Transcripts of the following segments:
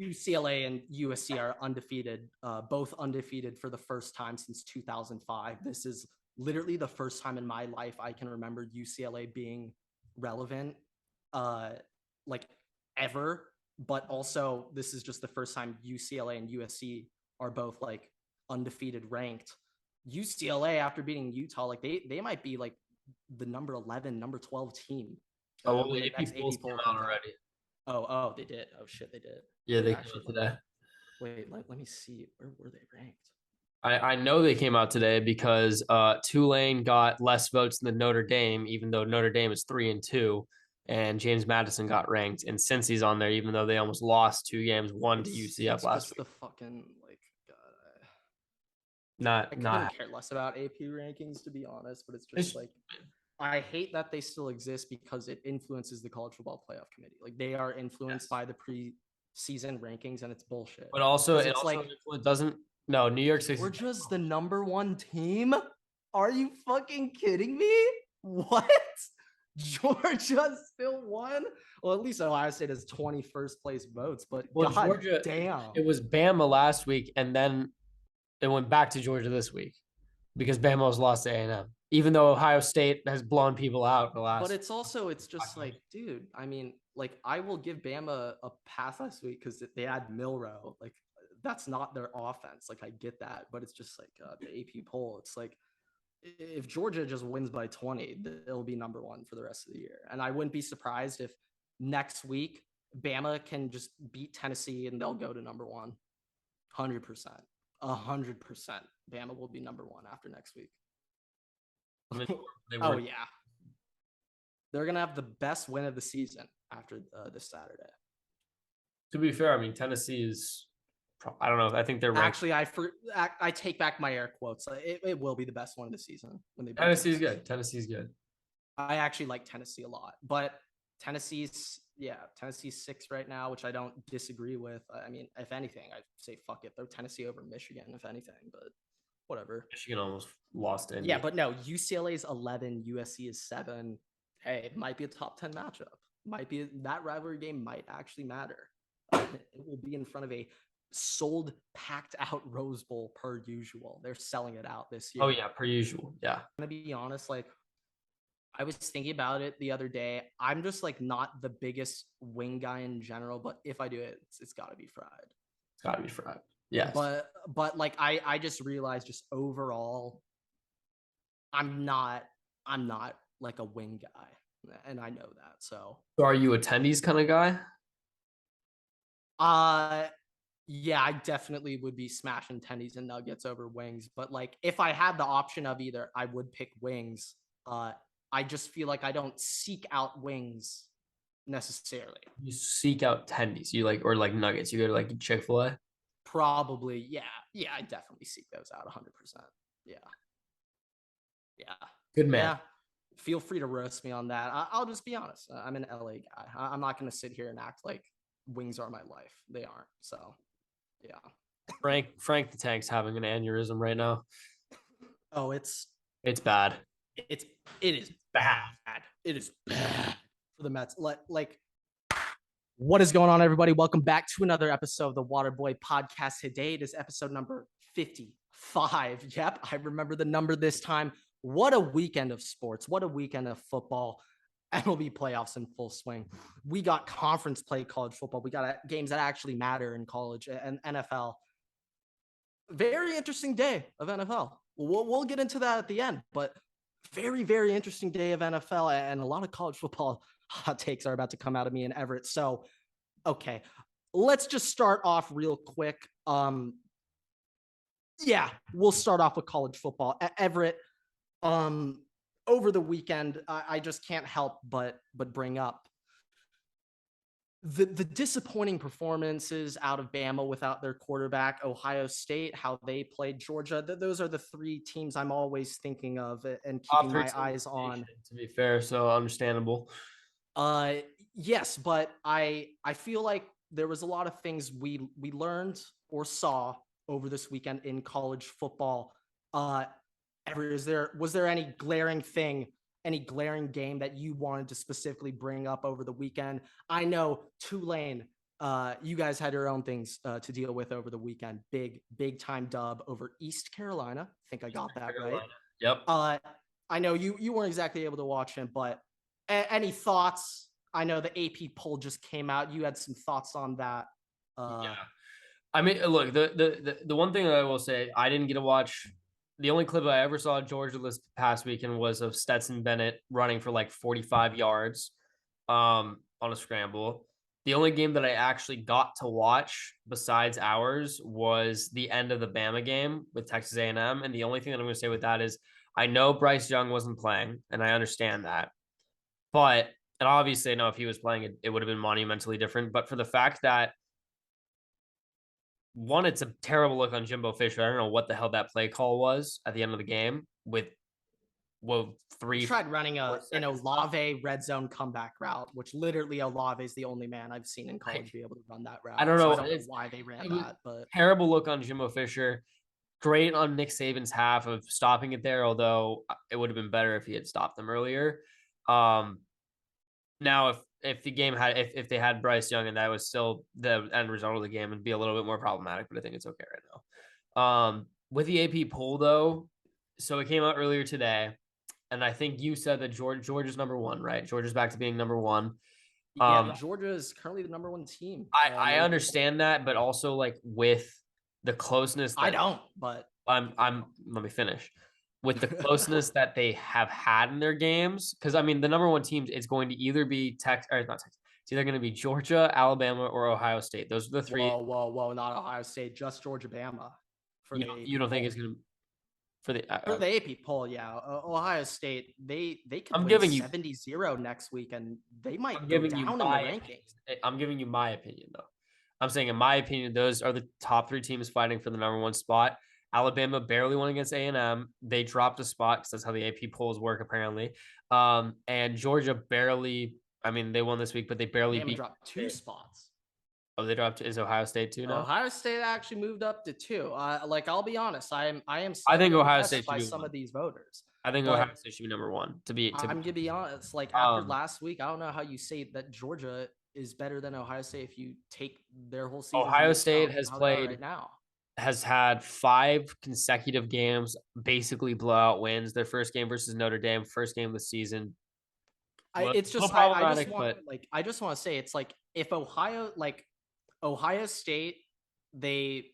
UCLA and USC are undefeated, both undefeated for the first time since 2005. This is literally the first time in my life I can remember UCLA being relevant, like ever. But also, this is just the first time UCLA and USC are both like undefeated ranked. UCLA, after beating Utah, like they might be like the number 11, number 12 team. Oh, well, the AP polls came out already. Oh, they did. Oh shit, they did. Yeah, they came out today. Wait, let me see. Where were they ranked? I know they came out today because Tulane got less votes than Notre Dame, even though Notre Dame is 3-2, and James Madison got ranked. And since he's on there, even though they almost lost 2 games, one to UCF last week. The fucking like. God, I couldn't care less about AP rankings, to be honest, but it's just like I hate that they still exist because it influences the college football playoff committee. Like they are influenced by the preseason rankings, and it's bullshit. But also, it doesn't. No, New York City. Georgia's the number 1 team. Are you fucking kidding me? What? Georgia still won? Well, at least Ohio State has 21st place votes, but God Georgia, damn. It was Bama last week, and then it went back to Georgia this week because Bama was lost to A&M. Even though Ohio State has blown people out the last. But it's just like, dude, I mean, like I will give Bama a pass last week because they had Milroe. Like that's not their offense. Like I get that, but it's just like the AP poll. It's like if Georgia just wins by 20, they'll be number 1 for the rest of the year. And I wouldn't be surprised if next week Bama can just beat Tennessee and they'll go to number 1. 100%. 100%. Bama will be number 1 after next week. Oh yeah, they're gonna have the best win of the season after this Saturday. To be fair, I mean Tennessee is. I don't know. I think they're ranked. Actually, I take back my air quotes. It will be the best one of the season when they. Tennessee's good. Tennessee's good. I actually like Tennessee a lot, but Tennessee's 6 right now, which I don't disagree with. I mean, if anything, I'd say fuck it, throw Tennessee over Michigan, if anything, but. Whatever. Michigan almost lost it. Yeah, but no, UCLA is 11, USC is 7. Hey, it might be a top 10 matchup. That rivalry game might actually matter. It will be in front of a sold, packed out Rose Bowl per usual. They're selling it out this year. Oh yeah, per usual. Yeah. I'm gonna be honest, like I was thinking about it the other day. I'm just like not the biggest wing guy in general, but if I do it, it's gotta be fried. It's gotta be fried. Yes. But like I just realized just overall I'm not like a wing guy, and I know that. So are you a tendies kind of guy? Yeah, I definitely would be smashing tendies and nuggets over wings, but like if I had the option of either, I would pick wings. I just feel like I don't seek out wings necessarily. You seek out tendies. You like or like nuggets. You go to like Chick-fil-A? Probably, yeah. I definitely seek those out 100%. Yeah. Good man. Yeah. Feel free to roast me on that. I'll just be honest. I'm an LA guy. I'm not going to sit here and act like wings are my life. They aren't. So, yeah. Frank the Tank's having an aneurysm right now. Oh, it's bad. It is bad. It is bad for the Mets. Like. What is going on, everybody? Welcome back to another episode of the Waterboy Podcast. Today, it is episode number 55. Yep, I remember the number this time. What a weekend of sports. What a weekend of football. MLB playoffs in full swing. We got conference play college football. We got games that actually matter in college and NFL. Very interesting day of NFL. We'll get into that at the end, but very, very interesting day of NFL, and a lot of college football hot takes are about to come out of me and Everett. So, okay, let's just start off real quick. Yeah, we'll start off with college football. Everett, over the weekend, I just can't help but bring up the disappointing performances out of Bama without their quarterback, Ohio State, how they played Georgia. Those are the 3 teams I'm always thinking of and keeping my eyes on. To be fair, so understandable. Yes, but I feel like there was a lot of things we learned or saw over this weekend in college football. Was there any glaring thing, any glaring game that you wanted to specifically bring up over the weekend? I know Tulane You guys had your own things to deal with over the weekend. Big time dub over East Carolina. I think I got that right. Yep. I know you weren't exactly able to watch him, but any thoughts? I know the AP poll just came out. You had some thoughts on that. Yeah. I mean, look, the one thing that I will say, I didn't get to watch. The only clip I ever saw of Georgia this past weekend was of Stetson Bennett running for like 45 yards on a scramble. The only game that I actually got to watch besides ours was the end of the Bama game with Texas A&M. And the only thing that I'm going to say with that is I know Bryce Young wasn't playing, and I understand that. But, and obviously, I know if he was playing, it would have been monumentally different. But for the fact that, one, it's a terrible look on Jimbo Fisher. I don't know what the hell that play call was at the end of the game with he tried running an Olave red zone comeback route, which literally Olave is the only man I've seen in college be able to run that route. I don't know, I don't know why they ran that, but terrible look on Jimbo Fisher. Great on Nick Saban's half of stopping it there, although it would have been better if he had stopped them earlier. Now, if the game had if they had Bryce Young and that was still the end result of the game, it'd be a little bit more problematic. But I think it's okay right now. With the AP poll though, so it came out earlier today, and I think you said that Georgia's number one, right? Georgia's back to being number one. Yeah, Georgia is currently the number one team. I understand that, but also like with the closeness. I don't, but let me finish. With the closeness that they have had in their games, because I mean the number one team is going to either be not Texas. It's either going to be Georgia, Alabama, or Ohio State. Those are the three. Whoa! Not Ohio State, just Georgia, Bama. You don't think it's going to for the AP poll? Yeah, Ohio State. They could I'm win giving you 70-0 next week, and they might go down in the rankings. I'm giving you my opinion though. I'm saying in my opinion, those are the top three teams fighting for the number one spot. Alabama barely won against A&M. They dropped a spot because that's how the AP polls work, apparently. And Georgia barely, I mean, they won this week, but they barely dropped 2 spots. Oh, they dropped. Is Ohio State 2 now? Ohio State actually moved up to 2. I'll be honest. I am. I think Ohio State by some of these voters. I think Ohio State should be number one. I'm gonna be honest. Like after last week, I don't know how you say that Georgia is better than Ohio State if you take their whole season. Ohio State has played right now. Has had 5 consecutive games, basically blowout wins. Their first game versus Notre Dame, first game of the season. It's just I just want to say it's like if Ohio State, they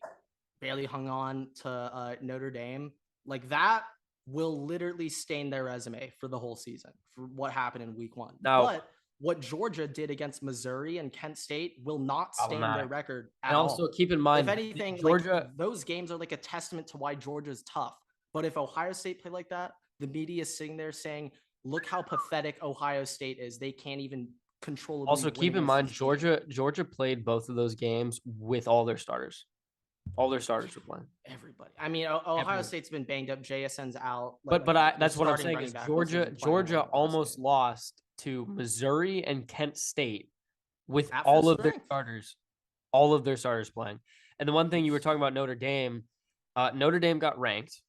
barely hung on to Notre Dame, like that will literally stain their resume for the whole season for what happened in week 1. But what Georgia did against Missouri and Kent State will not stain their record at all. And also keep in mind, if anything, Georgia, those games are like a testament to why Georgia's tough. But if Ohio State play like that, the media is sitting there saying, look how pathetic Ohio State is. They can't even control. Also, keep in mind, Georgia played both of those games with all their starters. All their starters were playing. Everybody. I mean, Ohio State's been banged up. JSN's out. That's what I'm saying is Georgia almost lost to Missouri and Kent State with all of their starters playing. And the one thing you were talking about Notre Dame got ranked.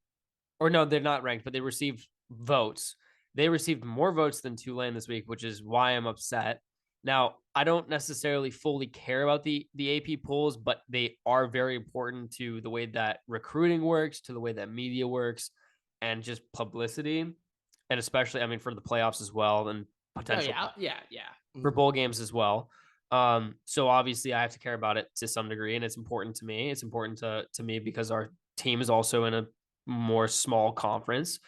Or no, they're not ranked, but they received votes. They received more votes than Tulane this week, which is why I'm upset. Now, I don't necessarily fully care about the AP polls, but they are very important to the way that recruiting works, to the way that media works, and just publicity. And especially, I mean, for the playoffs as well, and potential for bowl games as well. So obviously I have to care about it to some degree, and it's important to me. It's important to me because our team is also in a more small conference.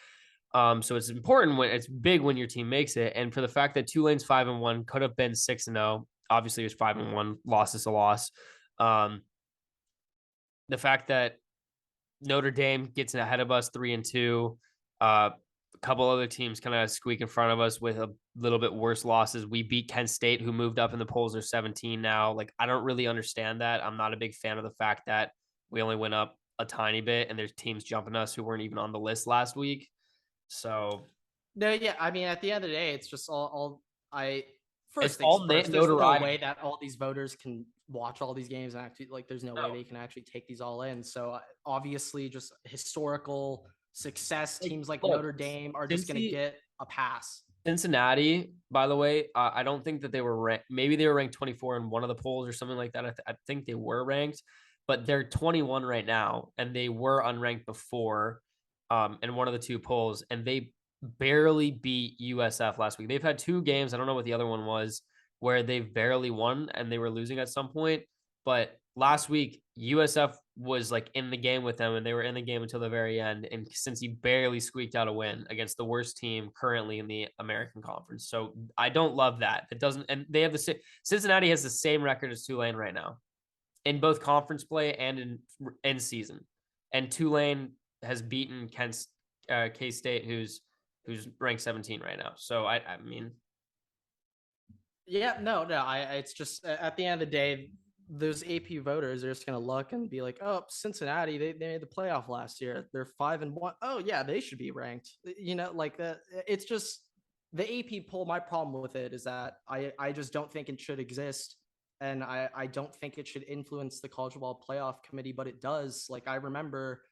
So it's important it's big when your team makes it. And for the fact that Tulane's 5-1 could have been 6-0, obviously it was 5-1, loss is a loss. The fact that Notre Dame gets ahead of us 3-2, a couple other teams kind of squeak in front of us with a little bit worse losses. We beat Kent State, who moved up in the polls. They're 17 now. Like, I don't really understand that. I'm not a big fan of the fact that we only went up a tiny bit and there's teams jumping us who weren't even on the list last week. So no, yeah. I mean, at the end of the day, it's just there's no way that all these voters can watch all these games and actually there's no way they can actually take these all in. So obviously just historical success teams like Notre Dame are just going to get a pass. Cincinnati, by the way, I don't think that they were ranked. Maybe they were ranked 24 in one of the polls or something like that. I think they were ranked, but they're 21 right now, and they were unranked before in one of the two polls, and they barely beat USF last week. They've had two games. I don't know what the other one was, where they've barely won and they were losing at some point. But last week, USF was like in the game with them, and they were in the game until the very end. And since he barely squeaked out a win against the worst team currently in the American Conference, so I don't love that. It doesn't, and they have the same. Cincinnati has the same record as Tulane right now, in both conference play and in season. And Tulane has beaten K-State, who's ranked 17 right now. So I mean, Yeah, no. It's just at the end of the day, those AP voters are just gonna look and be like, "Oh, Cincinnati, they made the playoff last year. They're 5-1. Oh yeah, they should be ranked." Like that. It's just the AP poll. My problem with it is that I just don't think it should exist, and I don't think it should influence the college football playoff committee, but it does. Like I remember,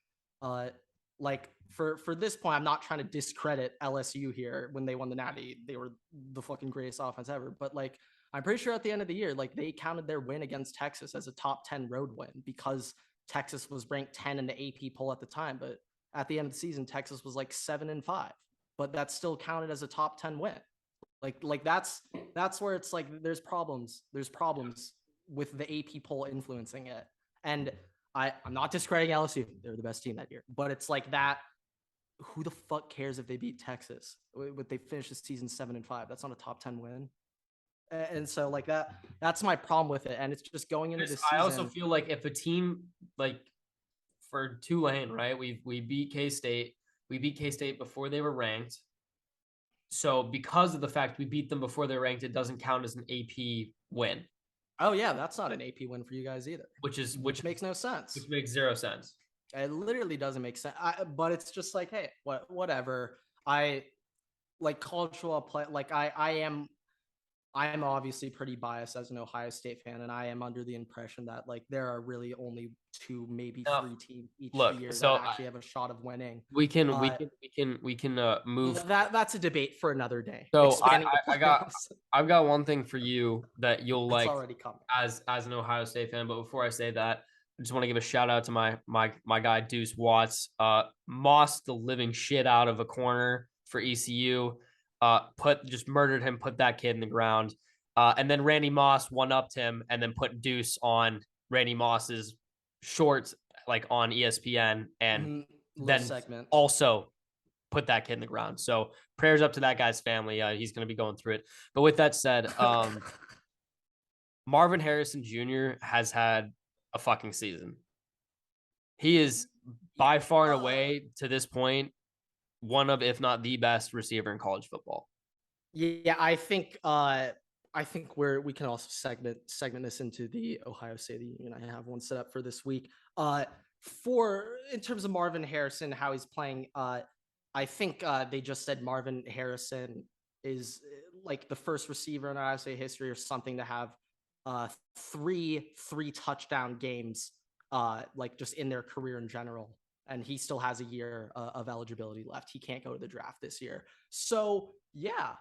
uh, like for this point, I'm not trying to discredit LSU here. When they won the Natty, they were the fucking greatest offense ever. But like, I'm pretty sure at the end of the year, like they counted their win against Texas as a top 10 road win because Texas was ranked 10 in the AP poll at the time. But at the end of the season, Texas was like 7-5, but that's still counted as a top 10 win. Like that's where it's like there's problems. There's problems with the AP poll influencing it. And I'm not discrediting LSU. They're the best team that year. But it's like that. Who the fuck cares if they beat Texas? Would they finish the season 7-5? That's not a top 10 win. And so like that's my problem with it. And it's just going into this season. I also feel like if a team like for Tulane, right? We beat K-State. We beat K-State before they were ranked. So because of the fact we beat them before they're ranked, it doesn't count as an AP win. Oh yeah, that's not an AP win for you guys either. Which makes no sense. Which makes zero sense. It literally doesn't make sense. But it's just like, hey, whatever. I like cultural play. Like I'm obviously pretty biased as an Ohio State fan, and I am under the impression that like there are really only 2, maybe 3 teams each year that actually have a shot of winning. We can move. That's a debate for another day. So I've got one thing for you that you'll like already coming as an Ohio State fan. But before I say that, I just want to give a shout out to my guy Deuce Watts. Mossed the living shit out of a corner for ECU. Just murdered him, put that kid in the ground. And then Randy Moss one-upped him and then put Deuce on Randy Moss's shorts, like on ESPN, and then also put that kid in the ground. So prayers up to that guy's family. He's going to be going through it. But with that said, Marvin Harrison Jr. has had a fucking season. He is by far and away to this point one of, if not the best receiver in college football. Yeah, I think we can also segment this into the Ohio State Union. I have one set up for this week. In terms of Marvin Harrison, how he's playing, I think they just said Marvin Harrison is like the first receiver in Ohio State history or something to have three touchdown games, like just in their career in general. And he still has a year of eligibility left. He can't go to the draft this year. So yeah,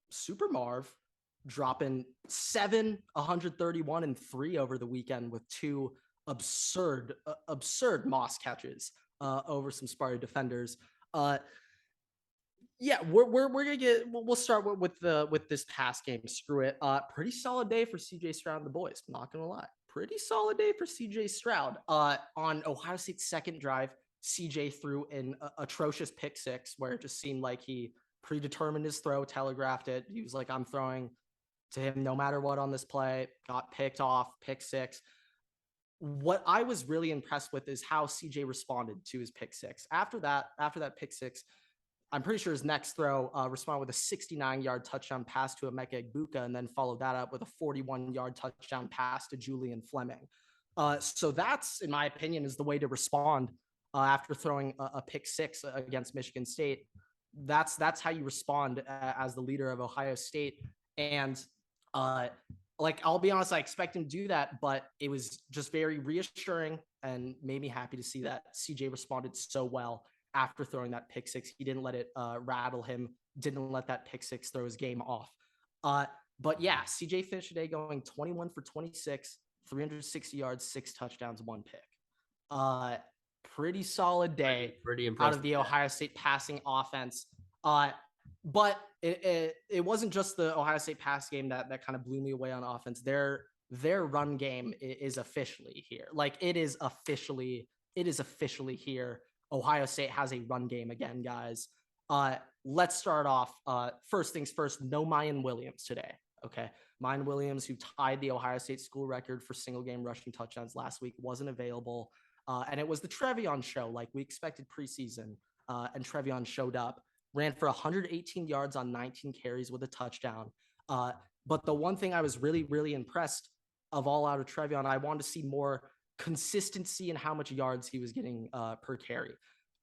Super Marv dropping 7, 131 and 3 over the weekend with 2 absurd Moss catches over some Sparty defenders. Yeah, we're gonna we'll start with this pass game. Screw it. Pretty solid day for CJ Stroud and the boys. I'm not gonna lie. Pretty solid day for CJ Stroud. On Ohio State's second drive, CJ threw an atrocious pick 6 where it just seemed like he predetermined his throw, telegraphed it. He was like, I'm throwing to him no matter what on this play. Got picked off, pick 6. What I was really impressed with is how CJ responded to his pick 6. After that pick 6, I'm pretty sure his next throw responded with a 69-yard touchdown pass to Emeka Egbuka, and then followed that up with a 41-yard touchdown pass to Julian Fleming. So that's, in my opinion, is the way to respond after throwing a pick 6 against Michigan State. That's how you respond as the leader of Ohio State. And like, I'll be honest, I expect him to do that, but it was just very reassuring and made me happy to see that CJ responded so well after throwing that pick six. He didn't let it rattle him, didn't let that pick six throw his game off. But yeah, CJ finished today going 21 for 26, 360 yards, 6 touchdowns, 1 pick. Pretty solid day Pretty out impressive of the Ohio State passing offense. But it wasn't just the Ohio State pass game that kind of blew me away on offense. Their run game is officially here. Like it is officially here. Ohio State has a run game again, guys. Let's start off. First things first, no Mayan Williams today. Okay. Mayan Williams, who tied the Ohio State school record for single game rushing touchdowns last week, wasn't available. And it was the Trevion show, like we expected preseason. And Trevion showed up, ran for 118 yards on 19 carries with a touchdown. But the one thing I was really, really impressed of all out of Trevion, I wanted to see more consistency in how much yards he was getting per carry.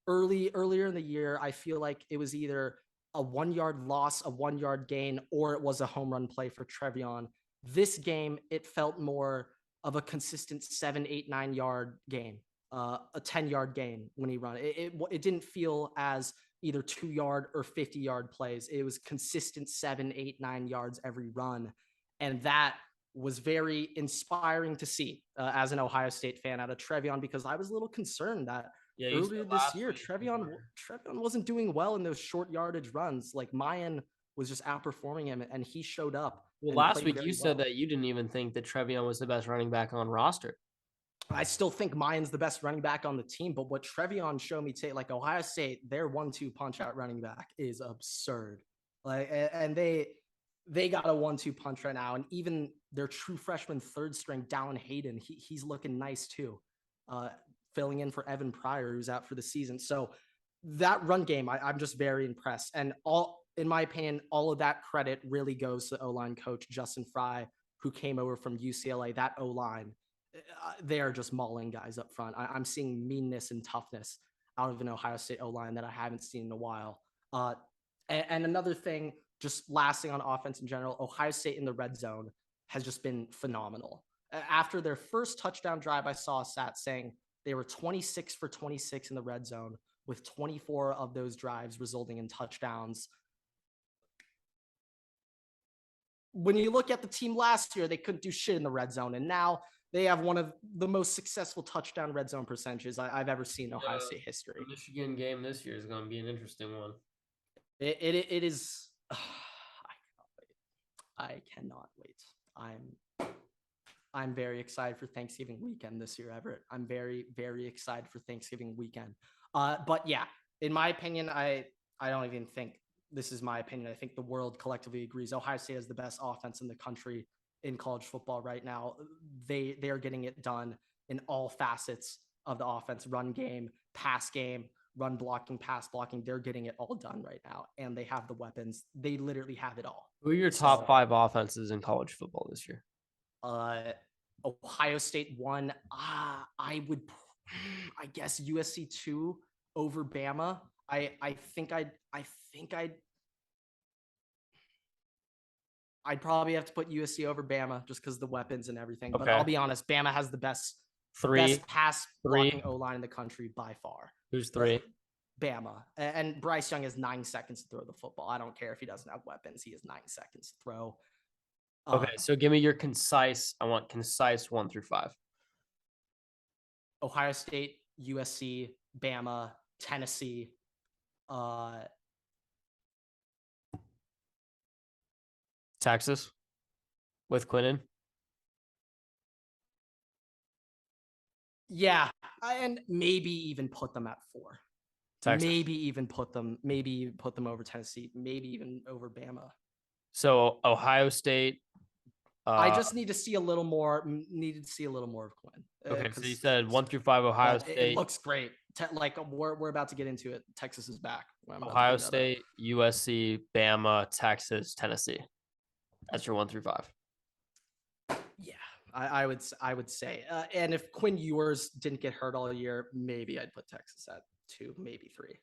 Earlier in the year, I feel like it was either a 1 yard loss, a 1 yard gain, or it was a home run play for Trevion. This game, it felt more of a consistent 7, 8, 9 yard game, a 10-yard gain when he run. It didn't feel as either 2 yard or 50 yard plays. It was consistent 7, 8, 9 yards every run. And that was very inspiring to see as an Ohio State fan out of Trevion, because I was a little concerned that earlier this year, Trevion wasn't doing well in those short yardage runs. Like Mayan was just outperforming him, and he showed up. Well, last week you said that you didn't even think that Trevion was the best running back on roster. I still think Mayan's the best running back on the team, but what Trevion showed me today, like Ohio State, their 1-2 punch out running back is absurd. Like, and they got a 1-2 punch right now, and even their true freshman third string, Dallin Hayden, he's looking nice too. Filling in for Evan Pryor, who's out for the season. So that run game, I'm just very impressed. And in my opinion, all of that credit really goes to O-line coach Justin Fry, who came over from UCLA. That O-line, they are just mauling guys up front. I'm seeing meanness and toughness out of an Ohio State O-line that I haven't seen in a while. And another thing, just lasting on offense in general, Ohio State in the red zone has just been phenomenal. After their first touchdown drive, I saw a stat saying they were 26 for 26 in the red zone, with 24 of those drives resulting in touchdowns. When you look at the team last year, they couldn't do shit in the red zone, and now they have one of the most successful touchdown red zone percentages I've ever seen in Ohio State history. The Michigan game this year is going to be an interesting one. It is. I cannot wait. I'm very excited for Thanksgiving weekend this year, Everett. I'm very, very excited for Thanksgiving weekend. But yeah, in my opinion, I don't even think this is my opinion. I think the world collectively agrees Ohio State has the best offense in the country in college football right now. They are getting it done in all facets of the offense: run game, pass game, run blocking, pass blocking. They're getting it all done right now, and they have the weapons. They literally have it all. Who are your top 5 offenses in college football this year? Ohio State 1. I guess USC 2 over Bama. I'd probably have to put USC over Bama just because of the weapons and everything. Okay. But I'll be honest, Bama has the best pass blocking O-line in the country by far. Who's 3? Bama. And Bryce Young has 9 seconds to throw the football. I don't care if he doesn't have weapons. He has 9 seconds to throw. Okay, so give me your concise. I want concise 1 through 5. Ohio State, USC, Bama, Tennessee, Texas with Quinnen. Yeah, and maybe even put them at 4. Texas. Maybe even put them over Tennessee. Maybe even over Bama. So Ohio State. I just need to see a little more. Needed to see a little more of Quinn. Okay, so you said 1 through 5 Ohio State. It looks great. Like we're about to get into it. Texas is back. Ohio State, USC, Bama, Texas, Tennessee. That's your 1 through 5. Yeah, I would say. And if Quinn Ewers didn't get hurt all year, maybe I'd put Texas at 2, maybe 3.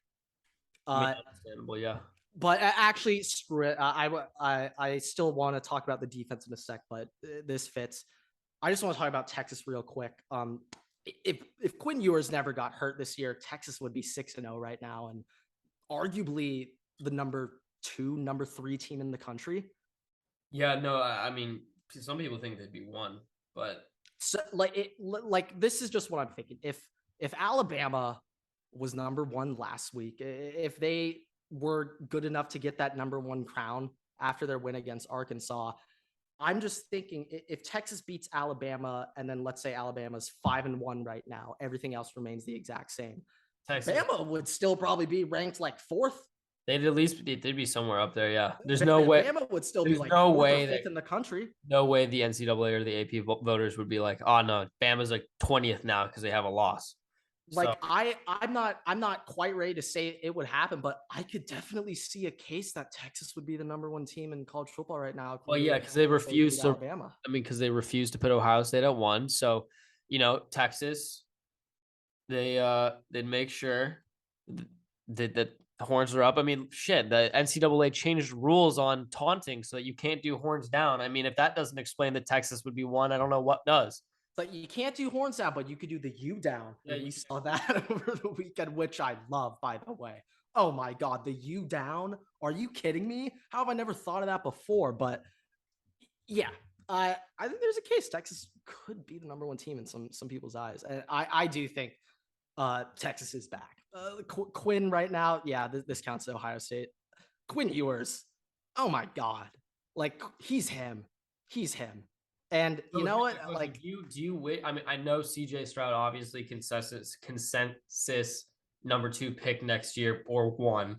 Understandable, yeah. But actually, screw it. I still want to talk about the defense in a sec, but this fits. I just want to talk about Texas real quick. if Quinn Ewers never got hurt this year, Texas would be 6-0 right now, and arguably the number 2, number 3 team in the country. Yeah, no, I mean, some people think they'd be 1, but so this is just what I'm thinking. If Alabama was number 1 last week, if they were good enough to get that number 1 crown after their win against Arkansas, I'm just thinking if Texas beats Alabama and then let's say Alabama's 5-1 right now, everything else remains the exact same. Texas, Bama would still probably be ranked like 4th. they'd be somewhere up there. Yeah, there's no way. Bama would still be like no 4th way or 5th in the country. No way the NCAA or the AP voters would be like, oh no, Bama's like 20th now because they have a loss. Like so, I'm not quite ready to say it would happen, but I could definitely see a case that Texas would be the number 1 team in college football right now. Well, yeah, because they refuse to. Alabama. I mean, because they refuse to put Ohio State at 1. So, Texas, they'd make sure that the horns are up. I mean, shit, the NCAA changed rules on taunting so that you can't do horns down. I mean, if that doesn't explain that Texas would be 1, I don't know what does. But you can't do horns down, but you could do the U down. Yeah, we saw that over the weekend, which I love, by the way. Oh my God, the U down? Are you kidding me? How have I never thought of that before? But yeah, I think there's a case Texas could be the number 1 team in some people's eyes. And I do think Texas is back. Quinn right now, yeah, this counts to Ohio State. Quinn Ewers, oh my God. Like, he's him. And you know what? Like, do you wish? I mean, I know CJ Stroud obviously consensus number 2 pick next year or 1.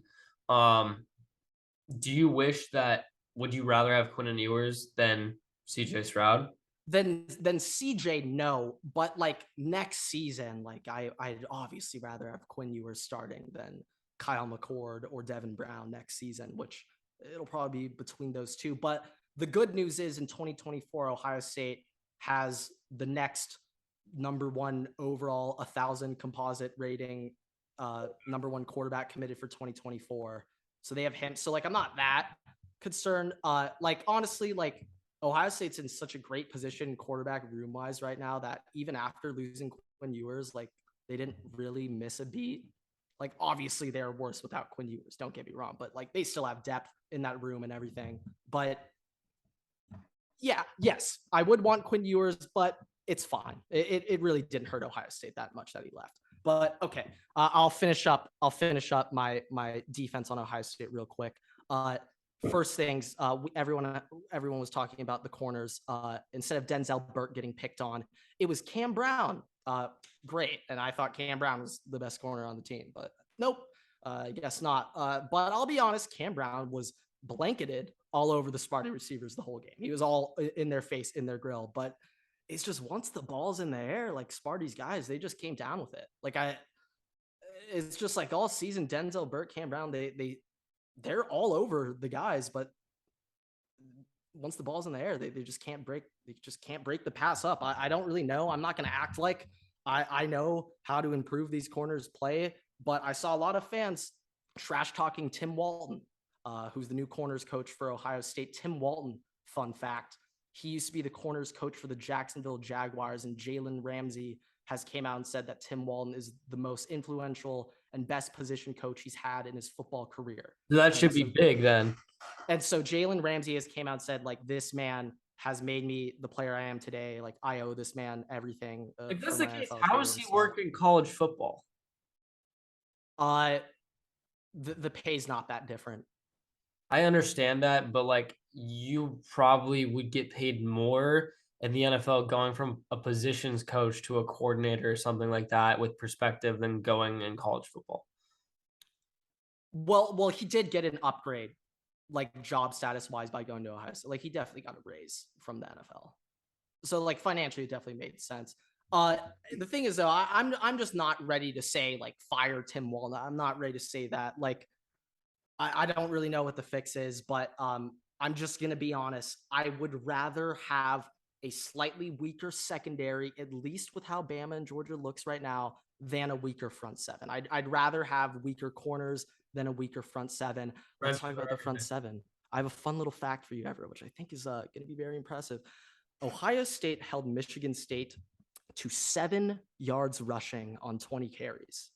Do you wish that? Would you rather have Quinn Ewers than CJ Stroud? Then CJ, no. But like next season, like I'd obviously rather have Quinn Ewers starting than Kyle McCord or Devin Brown next season, which it'll probably be between those two. But the good news is in 2024, Ohio State has the next number 1 overall 1,000 composite rating, number 1 quarterback committed for 2024. So they have him. So like, I'm not that concerned. Like, honestly, like Ohio State's in such a great position quarterback room wise right now that even after losing Quinn Ewers, like they didn't really miss a beat. Like, obviously they're worse without Quinn Ewers, don't get me wrong, but like they still have depth in that room and everything. But yeah, yes, I would want Quinn Ewers, but it's fine. It really didn't hurt Ohio State that much that he left. But okay, I'll finish up my defense on Ohio State real quick. First things, everyone was talking about the corners. Instead of Denzel Burke getting picked on, it was Cam Brown. Great, and I thought Cam Brown was the best corner on the team, but nope, I guess not. But I'll be honest, Cam Brown was blanketed all over the Sparty receivers the whole game. He was all in their face, in their grill. But it's just once the ball's in the air, like Sparty's guys, they just came down with it. Like it's just like all season, Denzel Burke, Cam Brown, they're all over the guys, but once the ball's in the air, they just can't break. They just can't break the pass up. I don't really know. I'm not going to act like I know how to improve these corners play, but I saw a lot of fans trash talking Tim Walton, who's the new corners coach for Ohio State. Tim Walton, fun fact, he used to be the corners coach for the Jacksonville Jaguars, and Jalen Ramsey has came out and said that Tim Walton is the most influential and best position coach he's had in his football career. That should be big then. And so Jalen Ramsey has came out and said, like, this man has made me the player I am today. Like, I owe this man everything. If that's the case, how is he working college football? The pay's not that different. I understand that, but like you probably would get paid more in the NFL going from a positions coach to a coordinator or something like that with perspective than going in college football. Well, he did get an upgrade, like job status wise, by going to Ohio State. Like, he definitely got a raise from the NFL. So like financially, it definitely made sense. The thing is though, I'm just not ready to say like fire Tim Walton. I'm not ready to say that. Like, I don't really know what the fix is, but I'm just going to be honest. I would rather have a slightly weaker secondary, at least with how Bama and Georgia looks right now, than a weaker front seven. I'd rather have weaker corners than a weaker front seven. Let's talk about the front seven. I have a fun little fact for you, Everett, which I think is going to be very impressive. Ohio State held Michigan State to 7 yards rushing on 20 carries.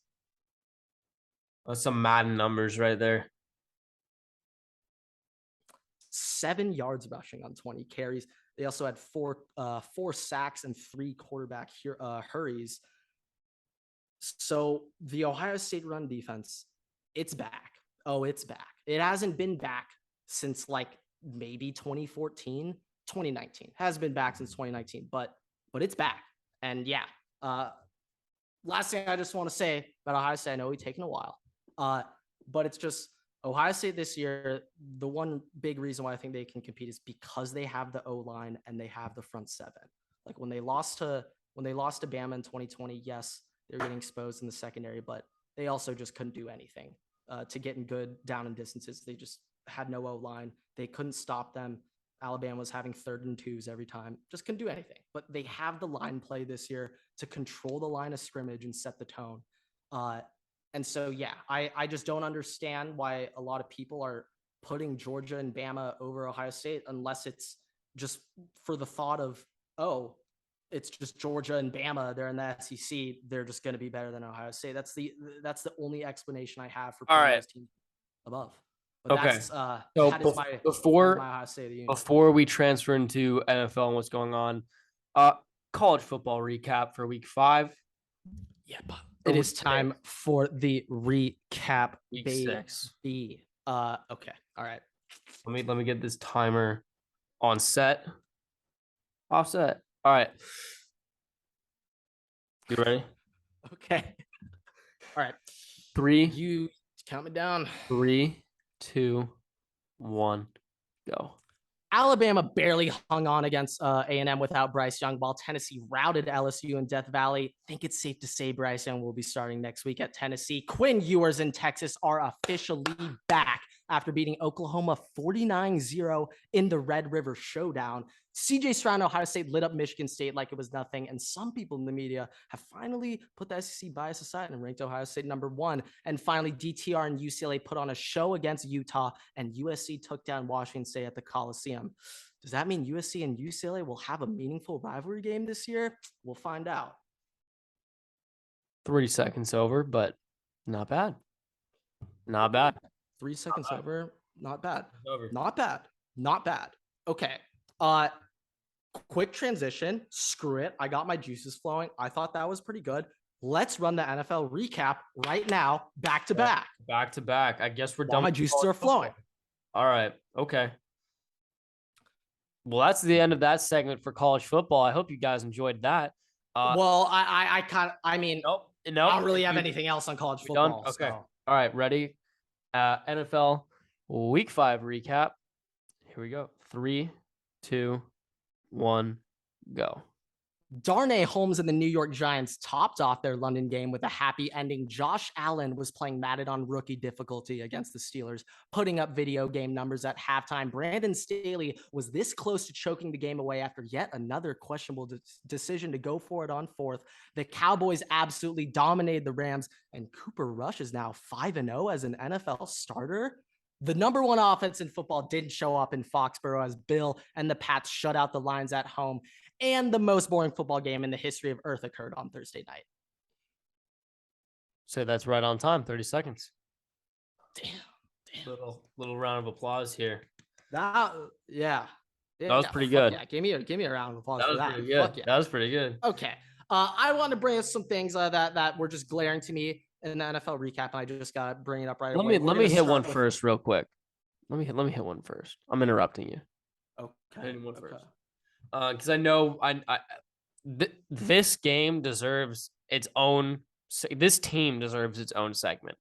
That's some Madden numbers right there. 7 yards rushing on 20 carries. They also had four sacks and 3 quarterback hurries. So the Ohio State run defense, it's back. Oh, it's back. It hasn't been back since like maybe 2014, 2019. Has been back since 2019, but it's back. And yeah, last thing I just want to say about Ohio State, I know we've taken a while, but it's just Ohio State this year. The one big reason why I think they can compete is because they have the O-line and they have the front seven. Like when they lost to Bama in 2020, yes, they're getting exposed in the secondary, but they also just couldn't do anything to get in good down and distances. They just had no O-line. They couldn't stop them. Alabama was having 3rd and 2s every time. Just couldn't do anything. But they have the line play this year to control the line of scrimmage and set the tone. And so, yeah, I just don't understand why a lot of people are putting Georgia and Bama over Ohio State unless it's just for the thought of, oh, it's just Georgia and Bama. They're in the SEC. They're just going to be better than Ohio State. That's the only explanation I have for putting those teams above. But Okay. That's, so that is my Ohio State of the Union. Before we transfer into NFL and what's going on, college football recap for Week 5. Yep. It is time for the recap. Week 6. Okay. All right. Let me get this timer on set. Offset. All right. You ready? Okay. All right. 3. You count me down. 3, 2, 1, go. Alabama barely hung on against A&M without Bryce Young, while Tennessee routed LSU in Death Valley. I think it's safe to say Bryce Young will be starting next week at Tennessee. Quinn Ewers in Texas are officially back after beating Oklahoma 49-0 in the Red River Showdown. CJ Stroud and Ohio State lit up Michigan State like it was nothing, and some people in the media have finally put the SEC bias aside and ranked Ohio State number 1. And finally, DTR and UCLA put on a show against Utah, and USC took down Washington State at the Coliseum. Does that mean USC and UCLA will have a meaningful rivalry game this year? We'll find out. 3 seconds over, but not bad. Not bad. 3 seconds over. Not bad. Over. Not bad. Not bad. Okay. Quick transition. Screw it. I got my juices flowing. I thought that was pretty good. Let's run the NFL recap right now, back to back. Back to back. I guess we're done. My juices are flowing. All right. Okay. Well, that's the end of that segment for college football. I hope you guys enjoyed that. Well, I mean, nope. I don't really have anything else on college football. Done? Okay. So. All right. Ready? NFL Week 5 recap. Here we go. 3, 2, 1, go. Darnay Holmes and the New York Giants topped off their London game with a happy ending. Josh Allen was playing Madden on rookie difficulty against the Steelers, putting up video game numbers at halftime. Brandon Staley was this close to choking the game away after yet another questionable decision to go for it on 4th. The Cowboys absolutely dominated the Rams, and Cooper Rush is now 5-0 as an NFL starter. The number 1 offense in football didn't show up in Foxborough as Bill and the Pats shut out the Lions at home. And the most boring football game in the history of Earth occurred on Thursday night. So that's right on time. 30 seconds. Damn. Little round of applause here. That was pretty good. Yeah, give me a round of applause for that. Pretty good. Yeah. That was pretty good. Okay. I want to bring up some things that were just glaring to me in the NFL recap, and I just got to bring it up right away. Let me hit one first real quick. Let me hit one first. I'm interrupting you. Okay. Hit one first. Because I know this game deserves its own. This team deserves its own segment.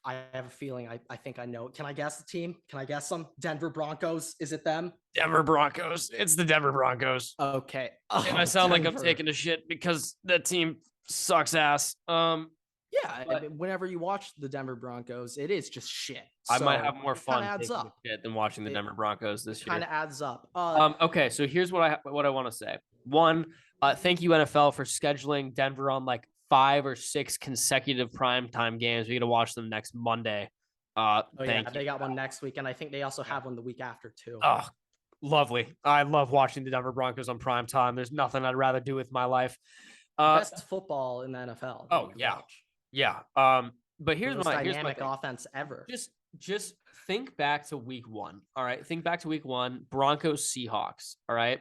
I have a feeling. I think I know. Can I guess the team? Can I guess them? Denver Broncos. Is it them? Denver Broncos. It's the Denver Broncos. Okay. And I sound like I'm taking a shit because that team sucks ass. Yeah, but whenever you watch the Denver Broncos, it is just shit. I might have more fun taking shit than watching the Denver Broncos this year. Kind of adds up. Okay, so here's what I want to say. One, thank you NFL for scheduling Denver on like 5 or 6 consecutive primetime games. We get to watch them next Monday. Thank you. They got one next week, and I think they also have one the week after too. Oh, Lovely. I love watching the Denver Broncos on prime time. There's nothing I'd rather do with my life. Best football in the NFL. Oh yeah, yeah. But here's most my dynamic offense ever. Just think back to week 1. All right, think back to week 1. Broncos Seahawks. All right.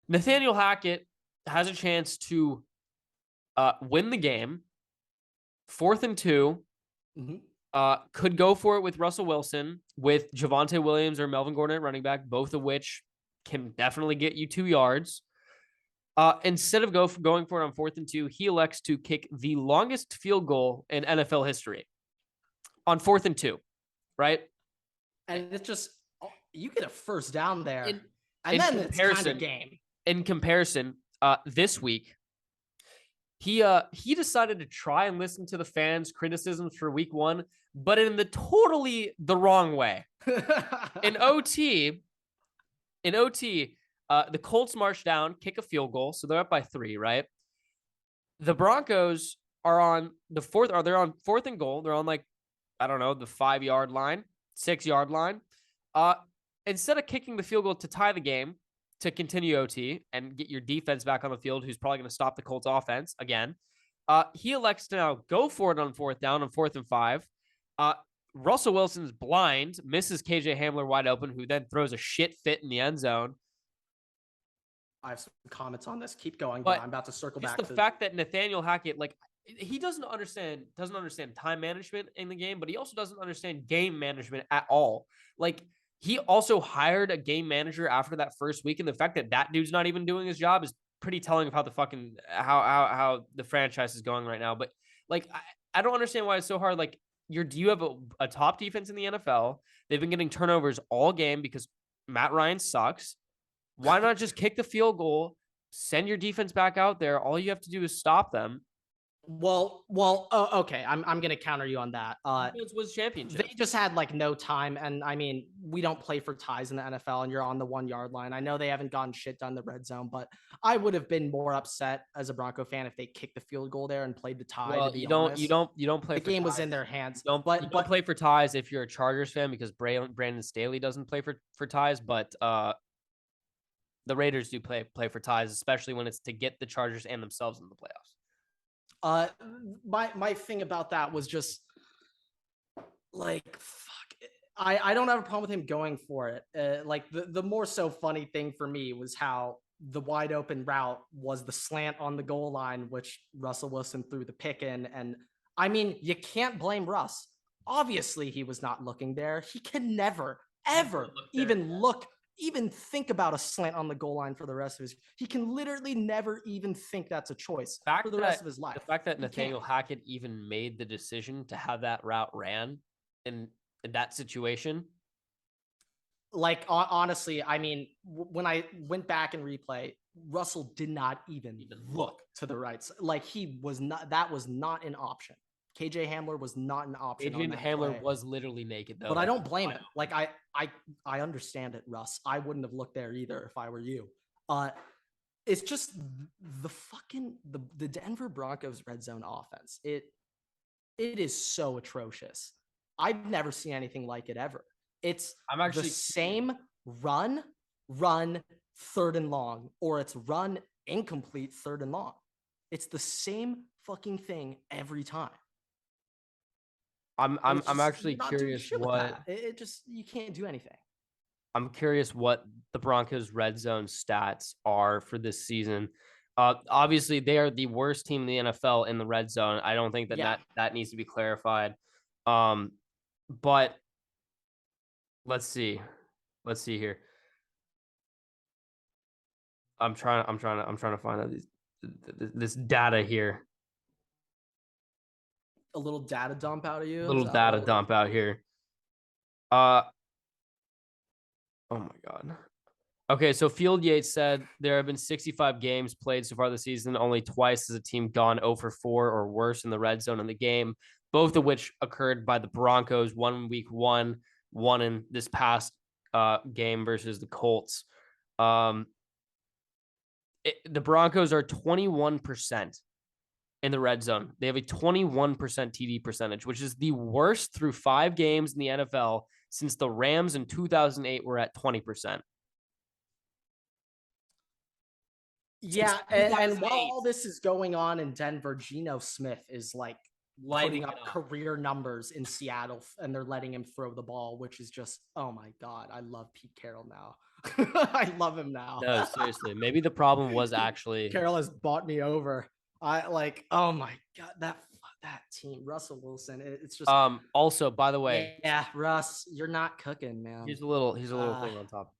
Nathaniel Hackett has a chance to win the game. 4th and 2. Could go for it with Russell Wilson, with Javonte Williams or Melvin Gordon at running back, both of which can definitely get you 2 yards. Instead of going for it on 4th and 2, he elects to kick the longest field goal in NFL history on 4th and 2, right? And it's just, you get a first down there. And then it's kind of game. In comparison, this week, he decided to try and listen to the fans' criticisms for week 1, but in the wrong way. In OT, the Colts march down, kick a field goal, so they're up by 3, right? The Broncos are on the 4th, or they're on 4th and goal. They're on, like, I don't know, the 5-yard line, 6-yard line. Instead of kicking the field goal to tie the game, to continue OT and get your defense back on the field, who's probably going to stop the Colts offense again, he elects to now go for it on 4th down on 4th and 5. Russell Wilson's blind, misses KJ Hamler wide open, who then throws a shit fit in the end zone. I have some comments on this. Keep going, but I'm about to circle back. It's the fact that Nathaniel Hackett, like, he doesn't understand time management in the game, but he also doesn't understand game management at all. Like, he also hired a game manager after that first week, and the fact that dude's not even doing his job is pretty telling of how the fucking how the franchise is going right now. But like, I don't understand why it's so hard. Like, you have a top defense in the NFL. They've been getting turnovers all game because Matt Ryan sucks. Why not just kick the field goal, send your defense back out there? All you have to do is stop them. Well, okay. I'm going to counter you on that. It was championship. They just had like no time. And I mean, we don't play for ties in the NFL and you're on the 1-yard line. I know they haven't gotten shit done in the red zone, but I would have been more upset as a Bronco fan if they kicked the field goal there and played the tie. Well, you don't play. The game was in their hands. You don't play for ties if you're a Chargers fan, because Brandon Staley doesn't play for ties, but the Raiders do play for ties, especially when it's to get the Chargers and themselves in the playoffs. My thing about that was just like, fuck. I don't have a problem with him going for it. Like the more so funny thing for me was how the wide open route was the slant on the goal line, which Russell Wilson threw the pick in. And I mean, you can't blame Russ. Obviously, he was not looking there. He can never, ever even think about a slant on the goal line for the rest of his. He can literally never even think that's a choice for the rest of his life. The fact that Nathaniel Hackett even made the decision to have that route ran in that situation. Like, honestly, I mean, when I went back and replay, Russell did not even look to the right side. Like, that was not an option. KJ Hamler was not an option. KJ Hamler was literally naked, though. But I don't blame him. Like, I understand it, Russ. I wouldn't have looked there either if I were you. It's just the Denver Broncos red zone offense. It is so atrocious. I've never seen anything like it ever. It's the same run, 3rd and long, or it's run incomplete 3rd and long. It's the same fucking thing every time. I'm actually curious what you can't do anything. I'm curious what the Broncos red zone stats are for this season. Obviously they are the worst team in the NFL in the red zone. I don't think that needs to be clarified. But let's see here. I'm trying to find out this data here. A little data dump out of you? A little data dump out here. Oh my God. Okay, so Field Yates said there have been 65 games played so far this season. Only twice has a team gone 0 for 4 or worse in the red zone in the game, both of which occurred by the Broncos, one in week 1, one in this past game versus the Colts. The Broncos are 21% in the red zone. They have a 21% TD percentage, which is the worst through 5 games in the NFL since the Rams in 2008 were at 20%. Yeah, and while all this is going on in Denver, Geno Smith is like Lighting putting up career numbers in Seattle, and they're letting him throw the ball, which is just, oh my God, I love Pete Carroll now. I love him now. No, seriously. Maybe the problem was actually Carroll has bought me over. I like, oh my God, that team, Russell Wilson. It's just also, by the way, yeah, Russ, you're not cooking, man. Here's a little thing on top.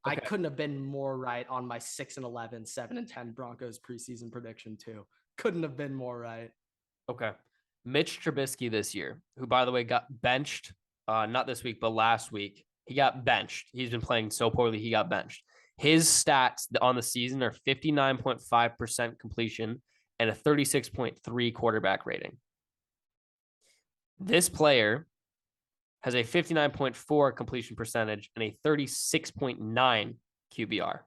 Okay. I couldn't have been more right on my 6-11, 7-10 Broncos preseason prediction too. Couldn't have been more right. Okay. Mitch Trubisky this year, who by the way got benched, not this week, but last week. He got benched. He's been playing so poorly, he got benched. His stats on the season are 59.5% completion and a 36.3 quarterback rating. This player has a 59.4 completion percentage and a 36.9 QBR.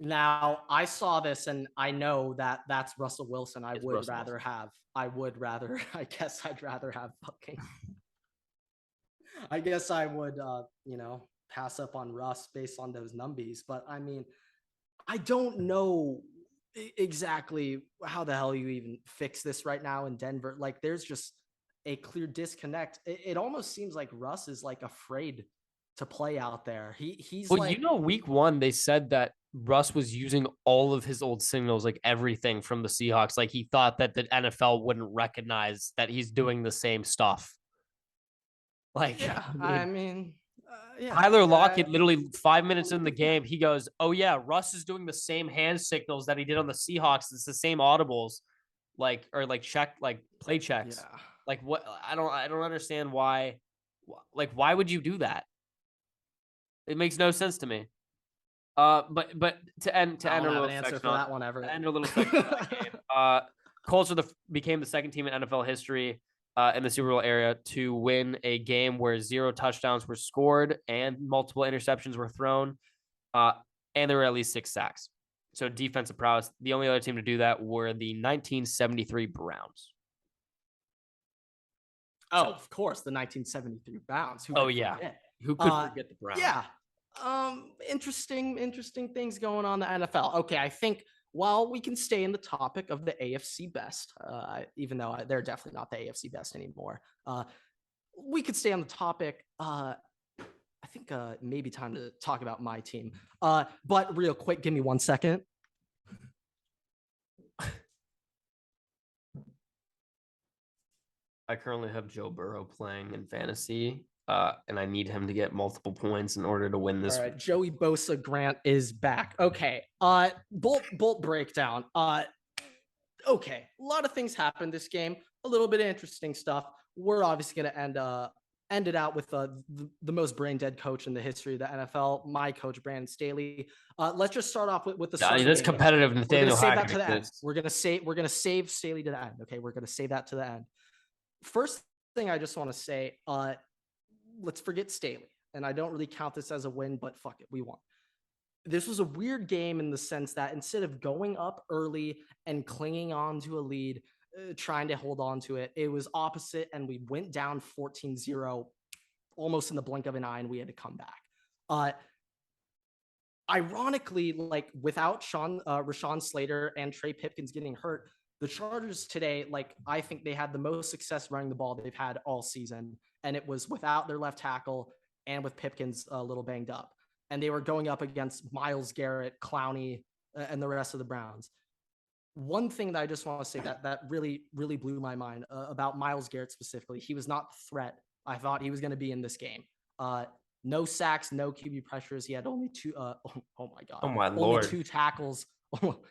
Now, I saw this and I know that that's Russell Wilson. I guess I'd rather have fucking. I guess I would, pass up on Russ based on those numbies. But I mean, I don't know exactly how the hell you even fix this right now in Denver. Like, there's just a clear disconnect. It almost seems like Russ is like afraid to play out there. He's well, like, week one, they said that Russ was using all of his old signals, like everything from the Seahawks. Like he thought that the NFL wouldn't recognize that he's doing the same stuff. Like, yeah, Tyler Lockett, literally 5 minutes in the game, he goes, "Oh yeah, Russ is doing the same hand signals that he did on the Seahawks. It's the same audibles, like play checks. Yeah. Like what? I don't understand why. Like, why would you do that? It makes no sense to me. But to end a little section for that one, Everett. To end a little section of that game. Colts became the second team in NFL history in the Super Bowl era to win a game where 0 touchdowns were scored and multiple interceptions were thrown, and there were at least 6 sacks. So defensive prowess. The only other team to do that were the 1973 Browns. Oh, of course, the 1973 Browns. Who could forget the Browns? Yeah. Interesting things going on in the NFL. Okay, I think while we can stay in the topic of the AFC best, even though they're definitely not the AFC best anymore, we could stay on the topic. I think maybe time to talk about my team. But real quick, give me 1 second. I currently have Joe Burrow playing in fantasy, and I need him to get multiple points in order to win this. All right, Joey Bosa Grant is back. Okay, bolt breakdown. Okay, a lot of things happened this game. A little bit of interesting stuff. We're obviously going to end it out with the most brain dead coach in the history of the NFL, my coach Brandon Staley. Let's just start off with the. That's competitive. Nathaniel Hackett. We're gonna save Staley to the end. Okay, we're gonna save that to the end. First thing I just want to say, let's forget Staley. And I don't really count this as a win, but fuck it, we won. This was a weird game in the sense that instead of going up early and clinging on to a lead, trying to hold on to it, it was opposite. And we went down 14-0 almost in the blink of an eye, and we had to come back. Ironically, like without Rashawn Slater and Trey Pipkins getting hurt, the Chargers today, like I think they had the most success running the ball they've had all season, and it was without their left tackle and with Pipkins a little banged up. And they were going up against Myles Garrett, Clowney, and the rest of the Browns. One thing that I just want to say that really, really blew my mind about Myles Garrett specifically, he was not the threat I thought he was going to be in this game. No sacks, no QB pressures. He had only 2. Oh my God. Oh my only Lord. 2 tackles.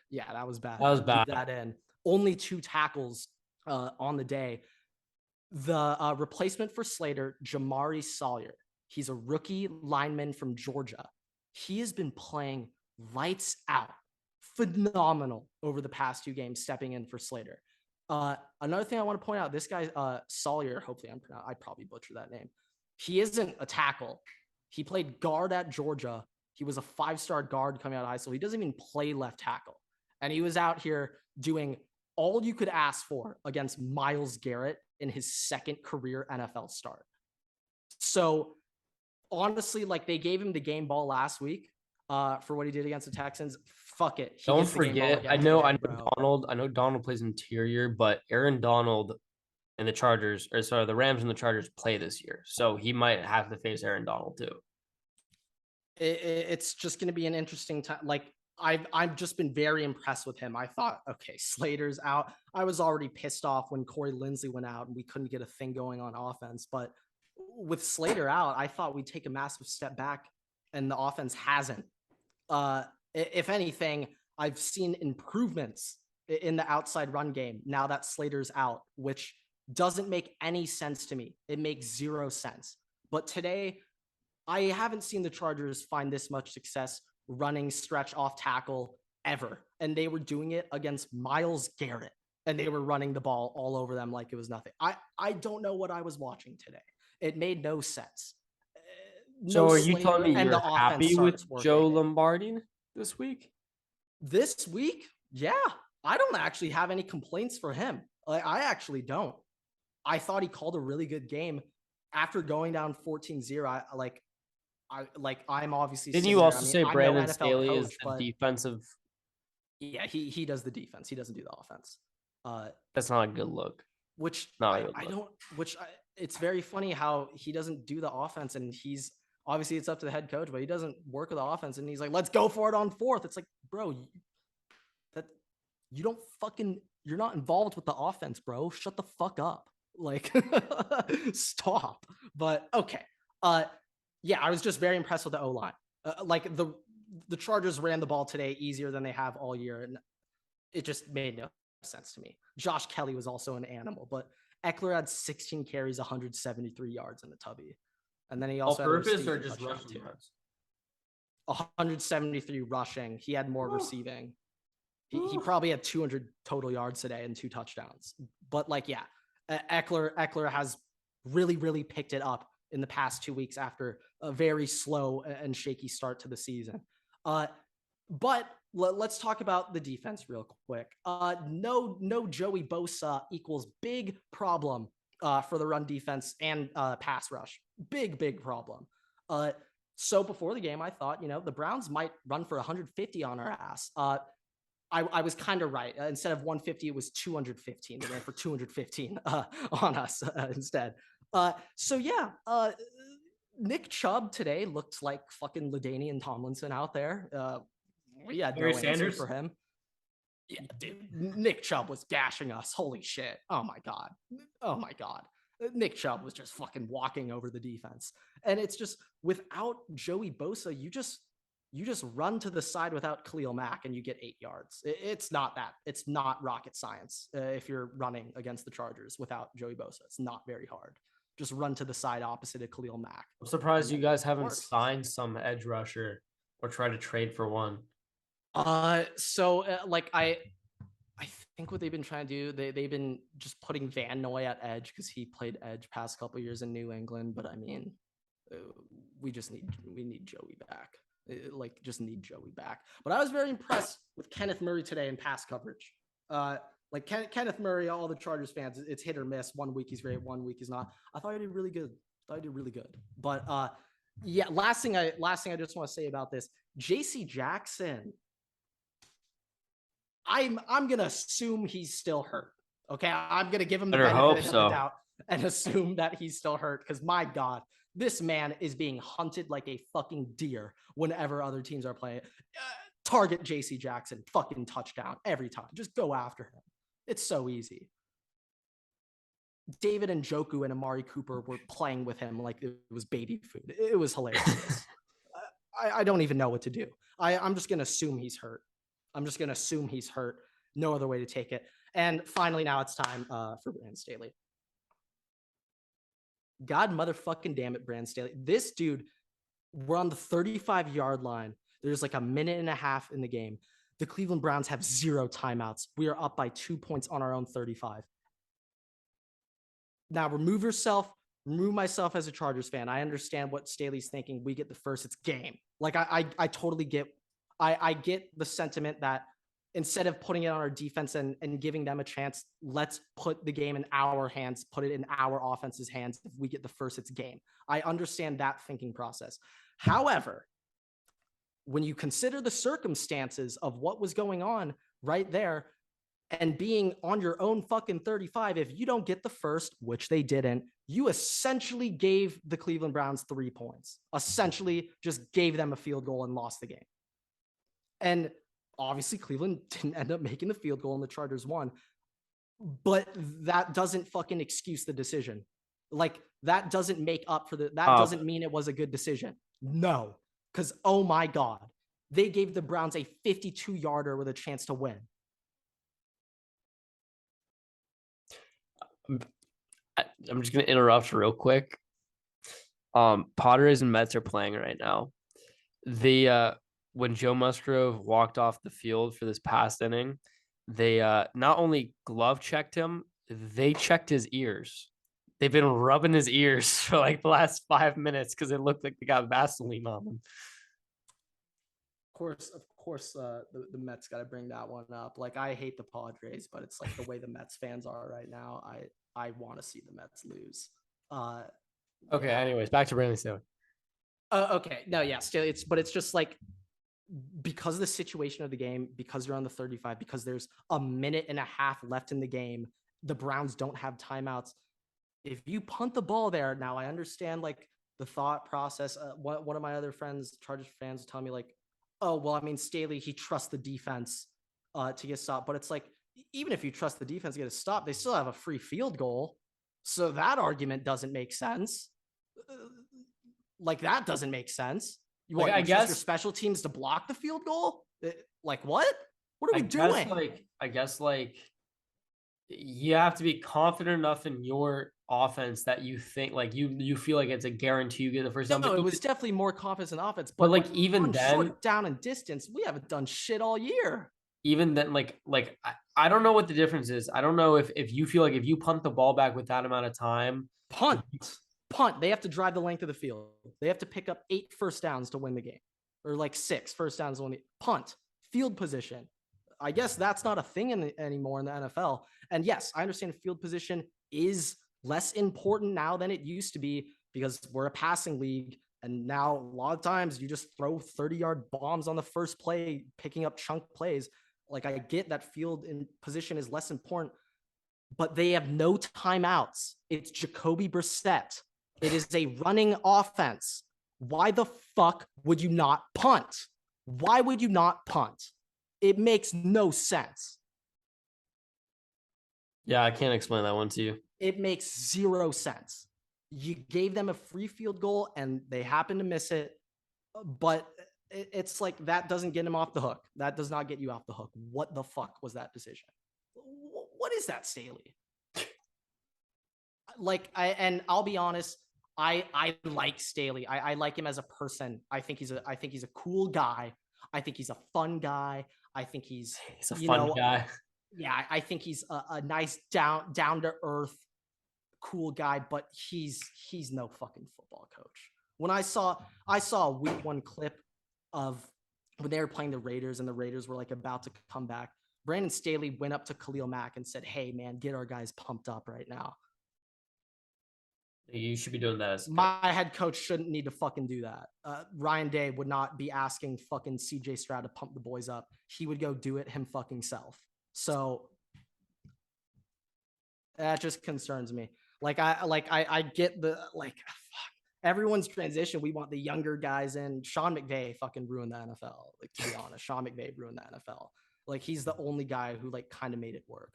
Yeah, that was bad. That was bad. Keep that in. Only 2 tackles on the day. The replacement for Slater, Jamari Sawyer. He's a rookie lineman from Georgia. He has been playing lights out. Phenomenal over the past 2 games, stepping in for Slater. Another thing I want to point out, this guy, Sawyer, hopefully I probably butchered that name. He isn't a tackle. He played guard at Georgia. He was a 5-star guard coming out of high school. He doesn't even play left tackle. And he was out here doing all you could ask for against Myles Garrett in his second career NFL start. So honestly, like they gave him the game ball last week for what he did against the Texans. Fuck it. Don't forget, I know Donald plays interior, but Aaron Donald and the Chargers, or sorry, the Rams and the Chargers play this year. So he might have to face Aaron Donald too. It's just going to be an interesting time. Like I've just been very impressed with him. I thought, okay, Slater's out. I was already pissed off when Corey Linsley went out and we couldn't get a thing going on offense. But with Slater out, I thought we'd take a massive step back, and the offense hasn't. If anything, I've seen improvements in the outside run game now that Slater's out, which doesn't make any sense to me. It makes zero sense. But today, I haven't seen the Chargers find this much success running stretch off tackle ever. And they were doing it against Myles Garrett, and they were running the ball all over them like it was nothing. I don't know what I was watching today. It made no sense. So are you telling me you're happy with Joe Lombardi this week? This week? Yeah. I don't actually have any complaints for him. I actually don't. I thought he called a really good game after going down 14-0. I'm obviously. Didn't you also say Brandon Staley is the defensive? Yeah, he does the defense. He doesn't do the offense. That's not a good look. It's very funny how he doesn't do the offense, and he's obviously it's up to the head coach, but he doesn't work with the offense, and he's like, let's go for it on fourth. It's like, bro, you're not involved with the offense, bro. Shut the fuck up. Like, stop. But okay. Yeah, I was just very impressed with the O-line. Like the Chargers ran the ball today easier than they have all year, and it just made no sense to me. Josh Kelly was also an animal, but Eckler had 16 carries, 173 yards in the tubby. And then he also or just rushing yards. 173 rushing. He had more receiving. He probably had 200 total yards today and 2 touchdowns. But like, yeah, Eckler has really, really picked it up in the past 2 weeks after a very slow and shaky start to the season. But let's talk about the defense real quick. No Joey Bosa equals big problem for the run defense and pass rush. Big problem. So before the game, I thought, the Browns might run for 150 on our ass. I was kind of right. Instead of 150, it was 215. They ran for 215 on us instead. So yeah, Nick Chubb today looked like fucking LaDainian Tomlinson out there. We had no answer for him. Yeah, dude, Nick Chubb was gashing us. Holy shit. Oh my God. Nick Chubb was just fucking walking over the defense. And it's just, without Joey Bosa, you just run to the side without Khalil Mack and you get 8 yards. It's not rocket science. If you're running against the Chargers without Joey Bosa, it's not very hard. Just run to the side opposite of Khalil Mack. I'm surprised you guys haven't signed some edge rusher or tried to trade for one. I think what they've been trying to do, they've been just putting Van Noy at edge because he played edge past couple of years in New England. But I mean, we need Joey back. Just need Joey back. But I was very impressed with Kenneth Murray today in pass coverage. Kenneth Murray, all the Chargers fans, it's hit or miss. 1 week he's great, 1 week he's not. I thought he did really good. But yeah, last thing I just want to say about this, J.C. Jackson. I'm gonna assume he's still hurt. Okay, I'm gonna give him the benefit of the doubt and assume that he's still hurt, because my God, this man is being hunted like a fucking deer whenever other teams are playing. Target J.C. Jackson, fucking touchdown every time. Just go after him. It's so easy. David Njoku and Amari Cooper were playing with him like it was baby food. It was hilarious. I don't even know what to do. I'm just gonna assume he's hurt. No other way to take it. And finally, now it's time for Brandon Staley. God motherfucking damn it, Brandon Staley. This dude, we're on the 35-yard line. There's like a minute and a half in the game. The Cleveland Browns have 0 timeouts. We are up by 2 points on our own 35. Now remove myself as a Chargers fan. I understand what Staley's thinking. We get the first, it's game. Like I totally get. I get the sentiment that instead of putting it on our defense and giving them a chance, let's put the game in our hands, put it in our offense's hands. If we get the first, it's game. I understand that thinking process. However, when you consider the circumstances of what was going on right there and being on your own fucking 35, if you don't get the first, which they didn't, you essentially gave the Cleveland Browns 3 points, essentially just gave them a field goal and lost the game. And obviously Cleveland didn't end up making the field goal and the Chargers won, but that doesn't fucking excuse the decision. Like that doesn't make up for that doesn't mean it was a good decision. No, because oh my God, they gave the Browns a 52-yarder with a chance to win. I'm just going to interrupt real quick. Padres and Mets are playing right now. When Joe Musgrove walked off the field for this past inning, they not only glove checked him, they checked his ears. They've been rubbing his ears for like the last 5 minutes because it looked like they got Vaseline on them. Of course, the Mets got to bring that one up. Like, I hate the Padres, but it's like the way the Mets fans are right now. I want to see the Mets lose. Okay. Yeah. Anyways, back to Brandon Staley. Okay. No, yeah, Staley. It's just like, because of the situation of the game, because you're on the 35, because there's a minute and a half left in the game, the Browns don't have timeouts. If you punt the ball there, now I understand like the thought process. One of my other friends, Chargers fans, tell me like, oh, well, I mean, Staley, he trusts the defense to get stopped. But it's like, even if you trust the defense to get a stop, they still have a free field goal. So that argument doesn't make sense. Like, that doesn't make sense. I guess your special teams to block the field goal. Like, what? What are we doing? I guess you have to be confident enough in your offense that you think like you feel like it's a guarantee you get the first down. No, it was definitely more confidence in offense. But like even then, short down and distance, we haven't done shit all year. Even then, I don't know what the difference is. I don't know if you feel like if you punt the ball back with that amount of time, punt. They have to drive the length of the field. They have to pick up 8 first downs to win the game, or like 6 first downs to win the punt. Field position. I guess that's not a thing anymore in the NFL. And yes, I understand field position is less important now than it used to be because we're a passing league. And now a lot of times you just throw 30-yard bombs on the first play, picking up chunk plays. Like, I get that field in position is less important, but they have no timeouts. It's Jacoby Brissett. It is a running offense. Why the fuck would you not punt? Why would you not punt? It makes no sense. Yeah, I can't explain that one to you. It makes 0 sense. You gave them a free field goal and they happened to miss it, but it's like that doesn't get him off the hook. That does not get you off the hook. What the fuck was that decision? What is that, Staley? I'll be honest, I like Staley. I like him as a person. I think he's a cool guy. I think he's a fun guy. I think he's a fun guy. Yeah, I think he's a nice down to earth, cool guy. But he's no fucking football coach. When I saw a week 1 clip of when they were playing the Raiders and the Raiders were like about to come back, Brandon Staley went up to Khalil Mack and said, "Hey man, get our guys pumped up right now." You should be doing that. My head coach shouldn't need to fucking do that. Ryan Day would not be asking fucking CJ Stroud to pump the boys up. He would go do it him fucking self. So that just concerns me. I get the fuck. Everyone's transition. We want the younger guys in. Sean McVay fucking ruined the NFL. Like, to be honest, Sean McVay ruined the NFL. Like, he's the only guy who like kind of made it work.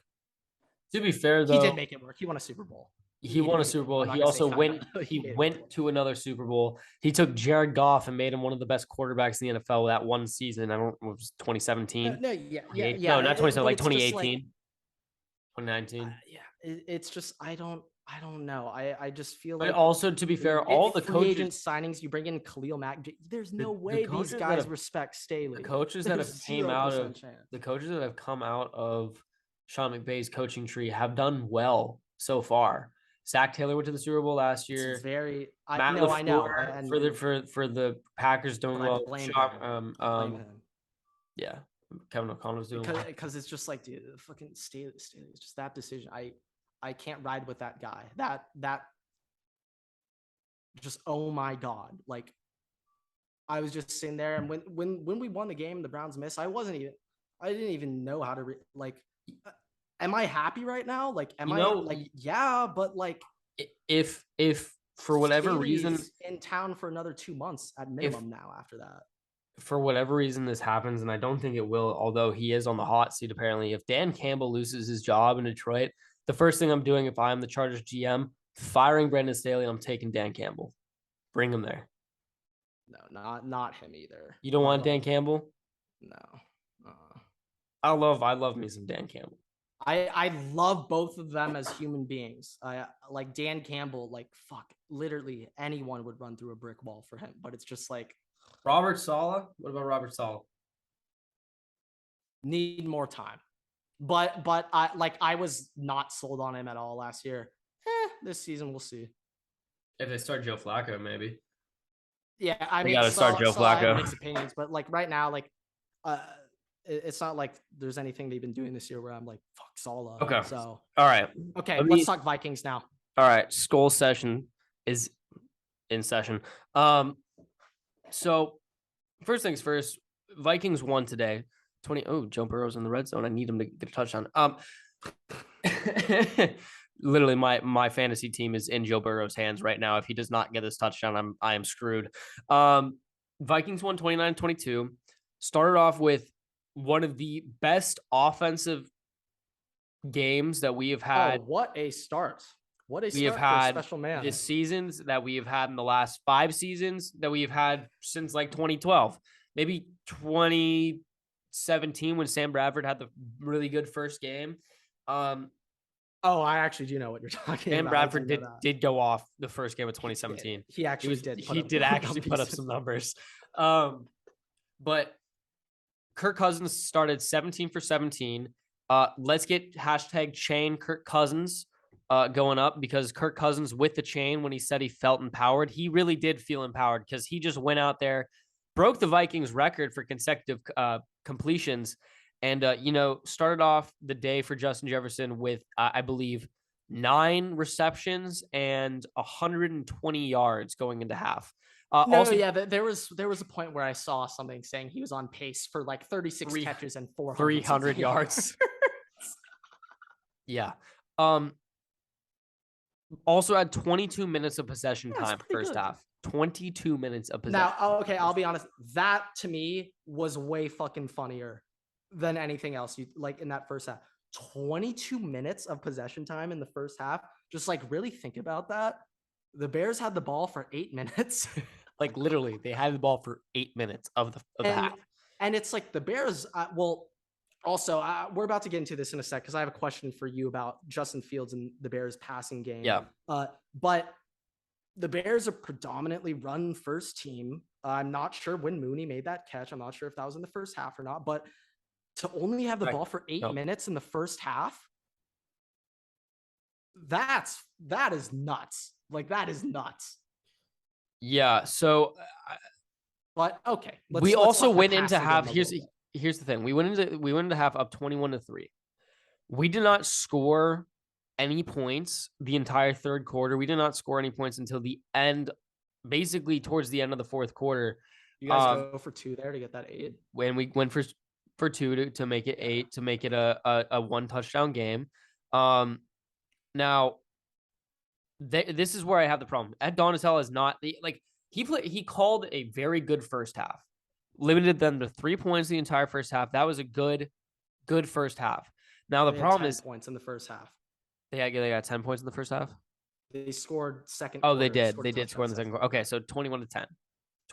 To be fair, though, he did make it work. He won a Super Bowl. He won a Super Bowl. He also went to another Super Bowl. He took Jared Goff and made him one of the best quarterbacks in the NFL that one season. I don't know, it was 2017. No, not 2017, like 2018. 2019. It's just I don't know. I just feel but like. But also, to be fair, all the free agent signings, you bring in Khalil Mack. There's no way these guys respect Staley. The coaches that have come out of Sean McVay's coaching tree have done well so far. Zach Taylor went to the Super Bowl last year. I know. For the Packers doing well. Yeah. Kevin O'Connell's doing because it's just like, dude, fucking Staley. It's just that decision. I can't ride with that guy. That just, oh my God. Like, I was just sitting there, and when we won the game, the Browns missed. I didn't even know how to am I happy right now? Like, yeah, but like, if for whatever Staley's reason in town for another 2 months at minimum now after that. For whatever reason this happens, and I don't think it will, although he is on the hot seat apparently. If Dan Campbell loses his job in Detroit, the first thing I'm doing if I'm the Chargers GM, firing Brendan Staley, I'm taking Dan Campbell. Bring him there. No, not him either. You don't want Dan Campbell? No. I love me some Dan Campbell. I love both of them as human beings. I like Dan Campbell, like, fuck, literally anyone would run through a brick wall for him, but it's just like, Robert Saleh? What about Robert Saleh? Need more time. But I was not sold on him at all last year. This season we'll see. If they start Joe Flacco, maybe. Yeah, I mean, gotta start Joe Flacco. I have mixed opinions, but like right now, like, it's not like there's anything they've been doing this year where I'm like, fuck Saleh. Okay. So all right. Okay, let's talk Vikings now. All right. Skol Session is in session. So first things first, Vikings won today. Joe Burrow's in the red zone. I need him to get a touchdown. Literally my fantasy team is in Joe Burrow's hands right now. If he does not get this touchdown, I am screwed. Vikings won 29-22. Started off with one of the best offensive games that we have had. Oh, what a start. What a we have start had for a special man. The seasons that we have had in the last 5 seasons that we have had since like 2012, maybe 2017 when Sam Bradford had the really good first game. I actually do know what you're talking Sam about. Bradford did go off the first game of 2017. He actually did. He did actually put up some numbers. But Kirk Cousins started 17 for 17. Let's get hashtag chain Kirk Cousins going up, because Kirk Cousins with the chain, when he said he felt empowered, he really did feel empowered, because he just went out there, broke the Vikings record for consecutive completions, and started off the day for Justin Jefferson with I believe 9 receptions and 120 yards going into half. There was a point where I saw something saying he was on pace for like 36 catches and 300 yards. Yeah. Also had 22 minutes of possession time first half. 22 minutes of possession. Now, okay, I'll be honest. That to me was way fucking funnier than anything else you like in that first half. 22 minutes of possession time in the first half. Just like really think about that. The Bears had the ball for 8 minutes. Like literally, they had the ball for 8 minutes of the half. And it's like the Bears. Also, we're about to get into this in a sec because I have a question for you about Justin Fields and the Bears passing game. Yeah. But the Bears are predominantly run first team. I'm not sure when Mooney made that catch. I'm not sure if that was in the first half or not. But to only have the ball for 8 minutes in the first half, that is nuts. Like, that is nuts. Yeah. So, but okay. We also went into half. Here's the thing. We went into half up 21-3. We did not score any points the entire third quarter. We did not score any points until the end, basically towards the end of the fourth quarter. You guys go for 2 there to get that 8. When we went for 2 to make it 8, to make it a 1 touchdown game. Now, this is where I have the problem. Ed Donatel is not he called a very good first half. Limited them to 3 points the entire first half. That was a good first half. Now the problem is points in the first half. They got 10 points in the first half. They scored second. Oh, they did. They did score in the second quarter. Okay, so 21-10,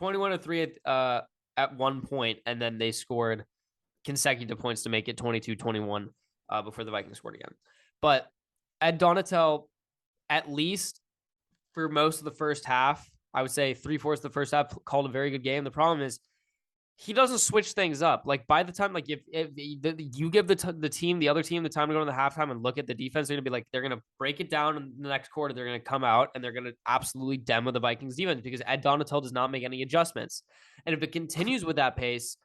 21-3 at one point, and then they scored consecutive points to make it 22-21 before the Vikings scored again. But Ed Donatel, at least for most of the first half, I would say 3/4 of the first half, called a very good game. The problem is he doesn't switch things up. Like, by the time, like, if you give the other team the time to go to the halftime and look at the defense, they're going to be like, they're going to break it down in the next quarter. They're going to come out and they're going to absolutely demo the Vikings defense, because Ed Donatel does not make any adjustments. And if it continues with that pace,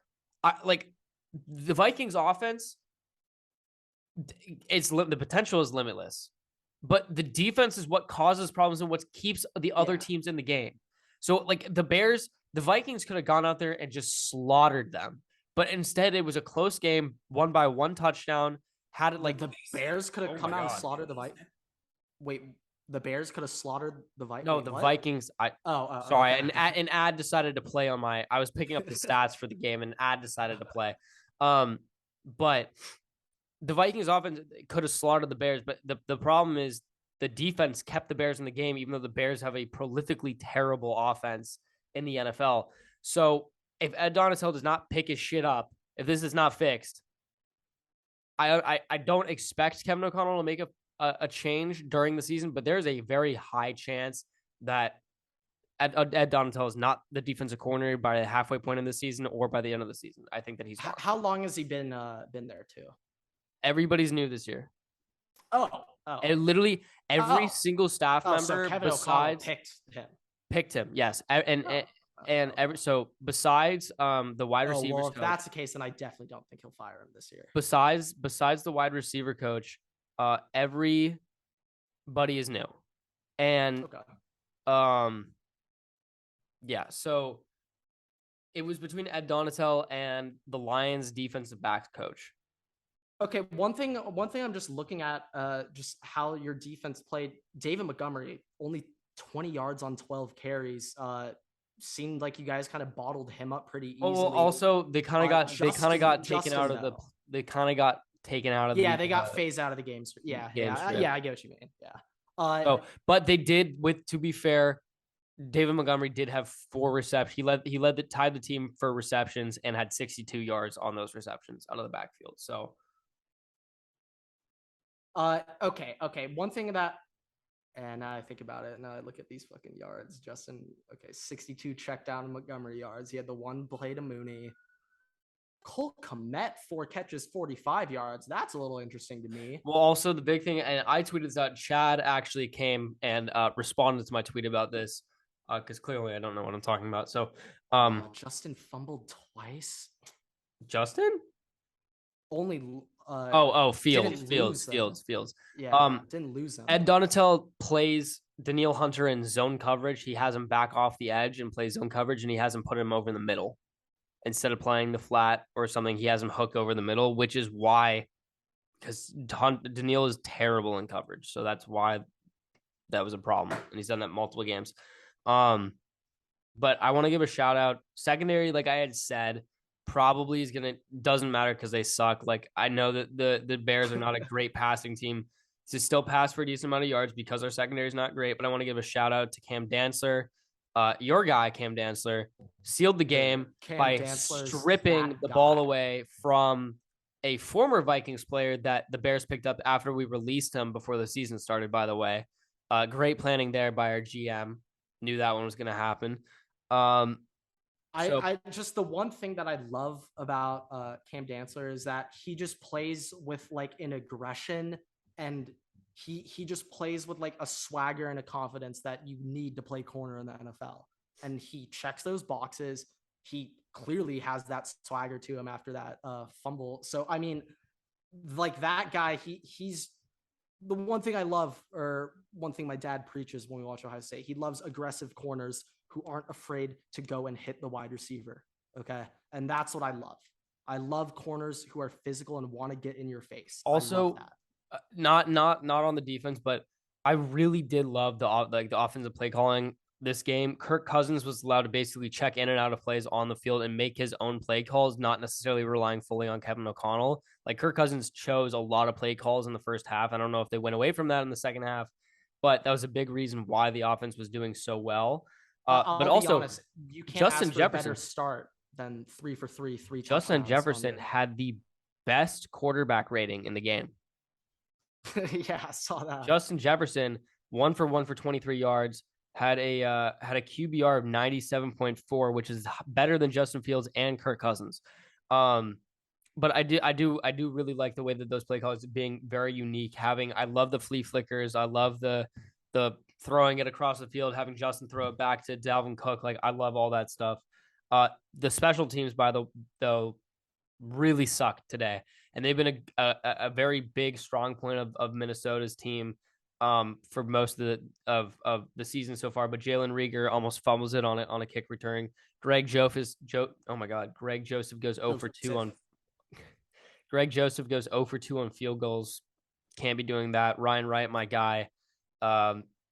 the Vikings offense, the potential is limitless, but the defense is what causes problems and what keeps the other teams in the game. So like the Vikings could have gone out there and just slaughtered them, but instead it was a close game, won by 1 touchdown. Had it like the Bears could have come out and slaughtered the Vikings. Wait, the Bears could have slaughtered the Vikings. No, the Vikings. Sorry, okay. an ad decided to play on my. I was picking up the stats for the game, and ad decided to play. But the Vikings offense could have slaughtered the Bears, but the problem is the defense kept the Bears in the game, even though the Bears have a prolifically terrible offense in the NFL. So if Ed Donatell does not pick his shit up, if this is not fixed, I don't expect Kevin O'Connell to make a change during the season, but there's a very high chance that Ed Donatell is not the defensive coordinator by the halfway point in the season or by the end of the season. I think that he's gone. How long has he been there too? Everybody's new this year. Oh. And literally every single staff member so Kevin besides picked him. Yes, so besides the wide receivers. Well, if that's the case, then I definitely don't think he'll fire him this year. Besides the wide receiver coach, everybody is new, and yeah. So it was between Ed Donatell and the Lions defensive backs coach. Okay, one thing I'm just looking at, just how your defense played. David Montgomery, only 20 yards on 12 carries. Seemed like you guys kind of bottled him up pretty easily. Well, also they kind of got taken out of the. Yeah, they got phased out of the games. Yeah, I get what you mean. Yeah. But they did. To be fair, David Montgomery did have 4 receptions. He tied the team for receptions and had 62 yards on those receptions out of the backfield. So. Okay. One thing that, and now I think about it, now I look at these fucking yards. Justin, 62 check down Montgomery yards. He had the 1 play to Mooney. Cole Kmet, 4 catches, 45 yards. That's a little interesting to me. Well, also the big thing, and I tweeted this out. Chad actually came and responded to my tweet about this because clearly I don't know what I'm talking about. So, Justin fumbled twice. Justin? Only. Fields. Yeah, didn't lose him. Ed Donatell plays Danielle Hunter in zone coverage. He has him back off the edge and plays zone coverage, and he hasn't put him over in the middle. Instead of playing the flat or something, he has him hook over the middle, which is why, because Danielle is terrible in coverage. So that's why that was a problem. And he's done that multiple games. But I want to give a shout out. Secondary, like I had said, probably doesn't matter because they suck. Like I know that the Bears are not a great passing team to still pass for a decent amount of yards because our secondary is not great. But I want to give a shout out to Cam Dantzler. Your guy, Cam Dantzler, sealed the game by stripping the ball away from a former Vikings player that the Bears picked up after we released him before the season started, by the way. Great planning there by our GM. Knew that one was going to happen. I just, the one thing that I love about Cam Dantzler is that he just plays with like an aggression, and he just plays with like a swagger and a confidence that you need to play corner in the NFL. And he checks those boxes. He clearly has that swagger to him after that fumble. So, I mean, like that guy, he's the one thing I love, or one thing my dad preaches when we watch Ohio State. He loves aggressive corners who aren't afraid to go and hit the wide receiver. Okay. And that's what I love. I love corners who are physical and want to get in your face. Also, not on the defense, but I really did love the offensive play calling this game. Kirk Cousins was allowed to basically check in and out of plays on the field and make his own play calls, not necessarily relying fully on Kevin O'Connell. Like Kirk Cousins chose a lot of play calls in the first half. I don't know if they went away from that in the second half, but that was a big reason why the offense was doing so well. But also, honest, you can't Justin ask for Jefferson a better start than 3 for 3. Justin Jefferson had the best quarterback rating in the game. Yeah, I saw that. Justin Jefferson 1 for 1 for 23 yards, had a QBR of 97.4, which is better than Justin Fields and Kirk Cousins. But I do really like the way that those play calls being very unique. I love the flea flickers. I love the throwing it across the field, having Justin throw it back to Dalvin Cook. Like I love all that stuff. The special teams, really sucked today. And they've been a very big, strong point of Minnesota's team for most of the season so far. But Jalen Rieger almost fumbles it on a kick return. Greg Joseph goes 0 for 2 on Greg Joseph goes 0 for 2 on field goals. Can't be doing that. Ryan Wright, my guy,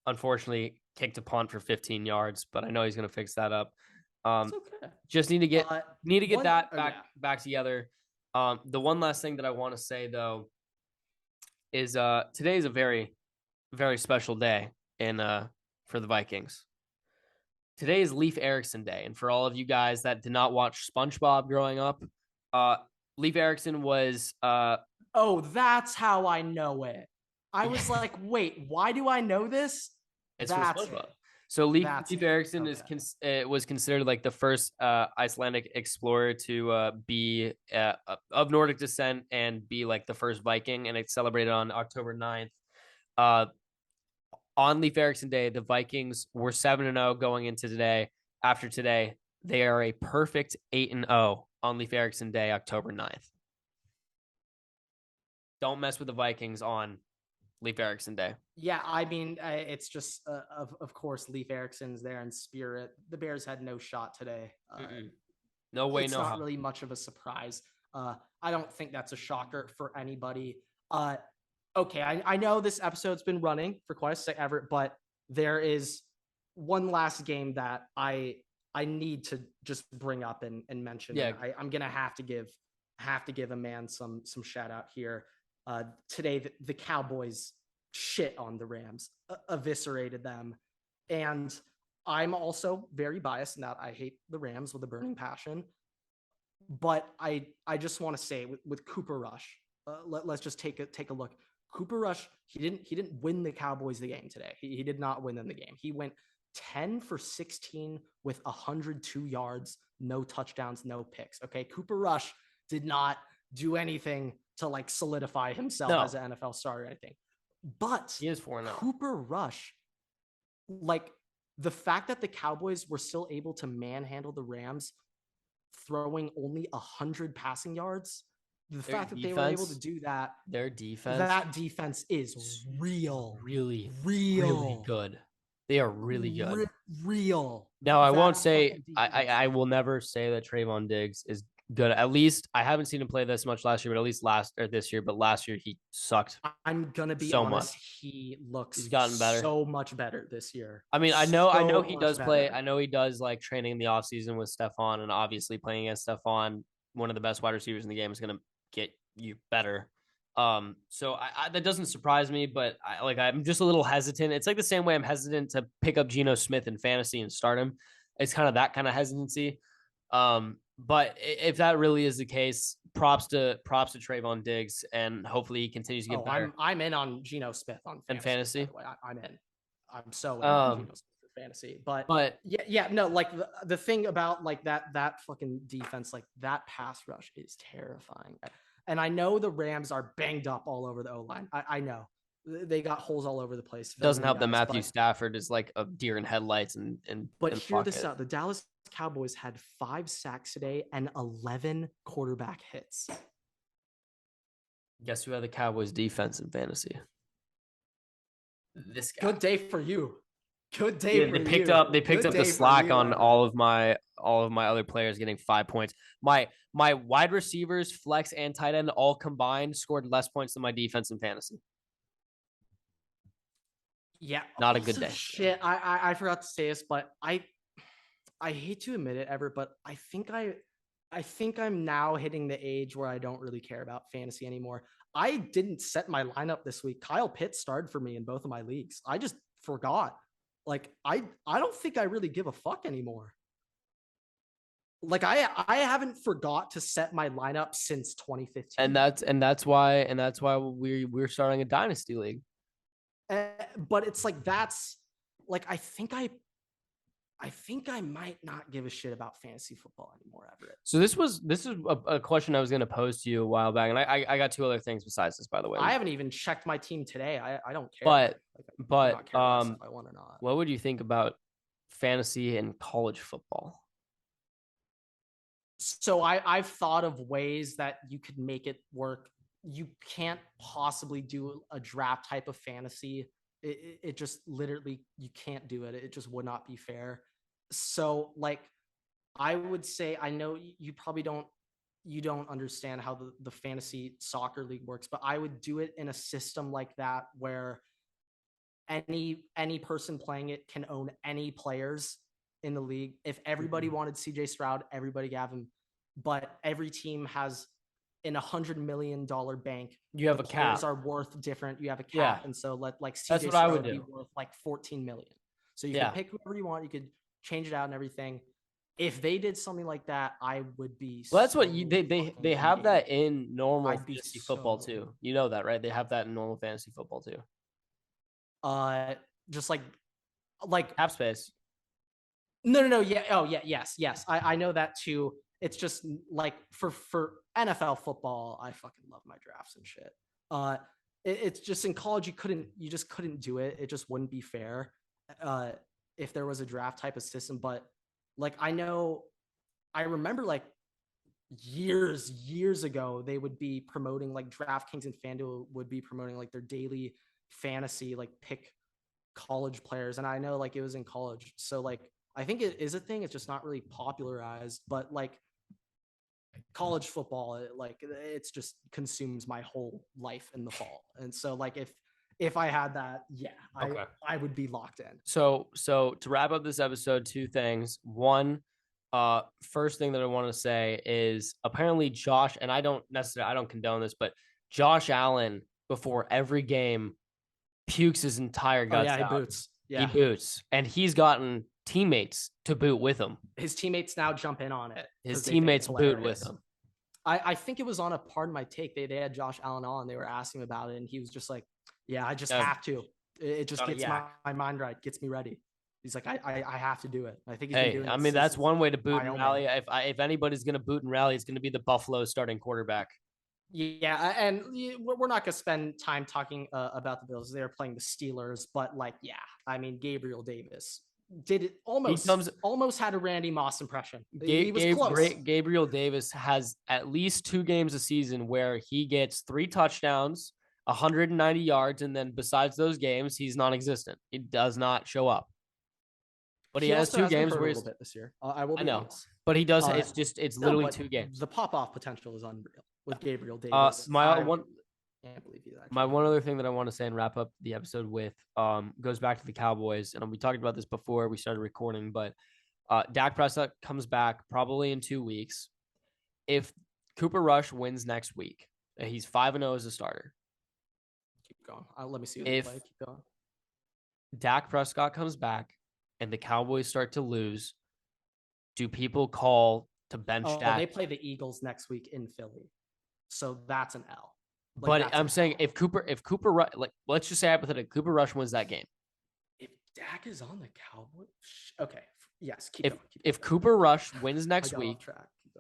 unfortunately kicked a punt for 15 yards, but I know he's going to fix that up. It's okay. Just need to get that back together. The one last thing that I want to say though is today is a very, very special day for the Vikings. Today is Leif Erickson Day, and for all of you guys that did not watch SpongeBob growing up, Leif Erickson was oh, that's how I know it. I was like, wait, why do I know this? It's that's from SpongeBob. So Leif Erickson was considered like the first Icelandic explorer to be of Nordic descent and be like the first Viking, and it's celebrated on October 9th. On Leif Erickson Day, the Vikings were 7-0 going into today. After today, they are a perfect 8-0 on Leif Erickson Day, October 9th. Don't mess with the Vikings on Leif Erickson Day. Yeah, I mean, it's just, of course, Leif Erickson's there in spirit. The Bears had no shot today. No way, it's no not how. really much of a surprise. I don't think that's a shocker for anybody. Okay, I know this episode's been running for quite a sec, Everett, but there is one last game that I need to just bring up and mention. Yeah, I'm gonna have to give a man some shout out here. Today, the Cowboys shit on the Rams, eviscerated them. And I'm also very biased in that I hate the Rams with a burning passion. But I just want to say with Cooper Rush, let's just take a look. Cooper Rush, he didn't win the Cowboys the game today. He did not win them the game. He went 10 for 16 with 102 yards, no touchdowns, no picks. Okay, Cooper Rush did not do anything to like solidify himself as an NFL star or anything. But he is 4-0. Cooper Rush, like the fact that the Cowboys were still able to manhandle the Rams, throwing only 100 passing yards, the fact that they were able to do that, that defense is really good. They are really good. Real. Now, I won't say I will never say that Trayvon Diggs is good. At least I haven't seen him play this much last year, but at least this year. But last year he sucked. I'm gonna be so honest. Much. He looks he's gotten better, so much better this year. I mean, I know he does play. I know he does like training in the offseason with Stephon, and obviously playing against Stephon, one of the best wide receivers in the game, is gonna get you better. So that doesn't surprise me, but I'm just a little hesitant. It's like the same way I'm hesitant to pick up Geno Smith in fantasy and start him. It's kind of that kind of hesitancy. But if that really is the case, props to Trayvon Diggs, and hopefully he continues to get better. I'm in on Geno Smith on fantasy. I'm in. I'm so in on Geno Smith for fantasy. But yeah, no, like the thing about like that fucking defense, like that pass rush is terrifying. And I know the Rams are banged up all over the O-line. I know they got holes all over the place. It doesn't help that Matthew Stafford is like a deer in headlights But hear this out: the Dallas Cowboys had 5 sacks today and 11 quarterback hits. Guess who had the Cowboys defense in fantasy? This guy. Good day for you. Good day. They picked up the slack on all of my other players getting 5 points. My wide receivers, flex, and tight end all combined scored less points than my defense in fantasy. Yeah, not a good day. Shit, I forgot to say this, but I hate to admit it, Everett, but I think I'm now hitting the age where I don't really care about fantasy anymore. I didn't set my lineup this week. Kyle Pitts started for me in both of my leagues. I just forgot. Like I don't think I really give a fuck anymore. Like I haven't forgot to set my lineup since 2015. And that's why we're starting a dynasty league. But it's like that's like I think I might not give a shit about fantasy football anymore, Everett. So this is a question I was going to pose to you a while back, and I got 2 other things besides this, by the way. I haven't even checked my team today. I don't care. But if I won or not. What would you think about fantasy and college football? So I've thought of ways that you could make it work. You can't possibly do a draft type of fantasy. It just literally, you can't do it. It just would not be fair. So like, I would say, I know you probably don't understand how the fantasy soccer league works, but I would do it in a system like that where any person playing it can own any players in the league. If everybody wanted CJ Stroud, everybody have him. But every team has in $100 million bank. You have the a players cap. are worth different. You have a cap, Yeah. and so like CJ That's what I would Stroud would do. be worth like 14 million. So you Yeah. can pick whoever you want. You could change it out and everything. If they did something like that, I would be. Well, that's so what they have that in normal I'd be fantasy football so- too. You know that, right? They have that in normal fantasy football too. Just like Cap space. no, yeah, oh yeah, yes. I know that too. It's just like for NFL football, I fucking love my drafts and shit. It's just in college you just couldn't do it. It just wouldn't be fair if there was a draft type of system. But like I remember like years ago they would be promoting, like DraftKings and FanDuel would be promoting like their daily fantasy like pick college players, and I know like it was in college, so like I think it is a thing. It's just not really popularized, but like college football, it's just consumes my whole life in the fall. And so like if I had that, yeah, Okay. I would be locked in. So to wrap up this episode, two things. One, first thing that I want to say is apparently Josh, and I don't condone this, but Josh Allen before every game pukes his entire guts He out. boots. Yeah. He boots, and he's gotten teammates to boot with him. His teammates now jump in on it. His teammates boot with him. I think it was on a Pardon My Take. They had Josh Allen on. They were asking about it, and he was just like, "Yeah, I just have to. It just gets my mind right, gets me ready." He's like, I have to do it. I think he's been doing it. I mean, that's one way to boot and Wyoming. rally. If anybody's going to boot and rally, it's going to be the Buffalo starting quarterback. Yeah, and we're not going to spend time talking about the Bills. They're playing the Steelers, but like, yeah, I mean, Gabriel Davis did it almost had a Randy Moss impression. He was close. Gabriel Davis has at least 2 games a season where he gets 3 touchdowns, 190 yards, and then besides those games, he's non-existent. He does not show up. But he has 2 games where he's this year. I know, honest. But he does. It's literally 2 games. The pop-off potential is unreal with Gabriel Davis. Can't believe he's actually. My one other thing that I want to say and wrap up the episode with goes back to the Cowboys, and we talked about this before we started recording, but Dak Prescott comes back probably in 2 weeks. If Cooper Rush wins next week, he's 5-0 as a starter. Keep going. Let me see what they play. Keep going. Dak Prescott comes back and the Cowboys start to lose, do people call to bench Dak? They play the Eagles next week in Philly, so that's an L. But I'm saying if Cooper let's just say hypothetically Cooper Rush wins that game. If Dak is on the Cowboys, okay, yes. If Cooper Rush wins next week,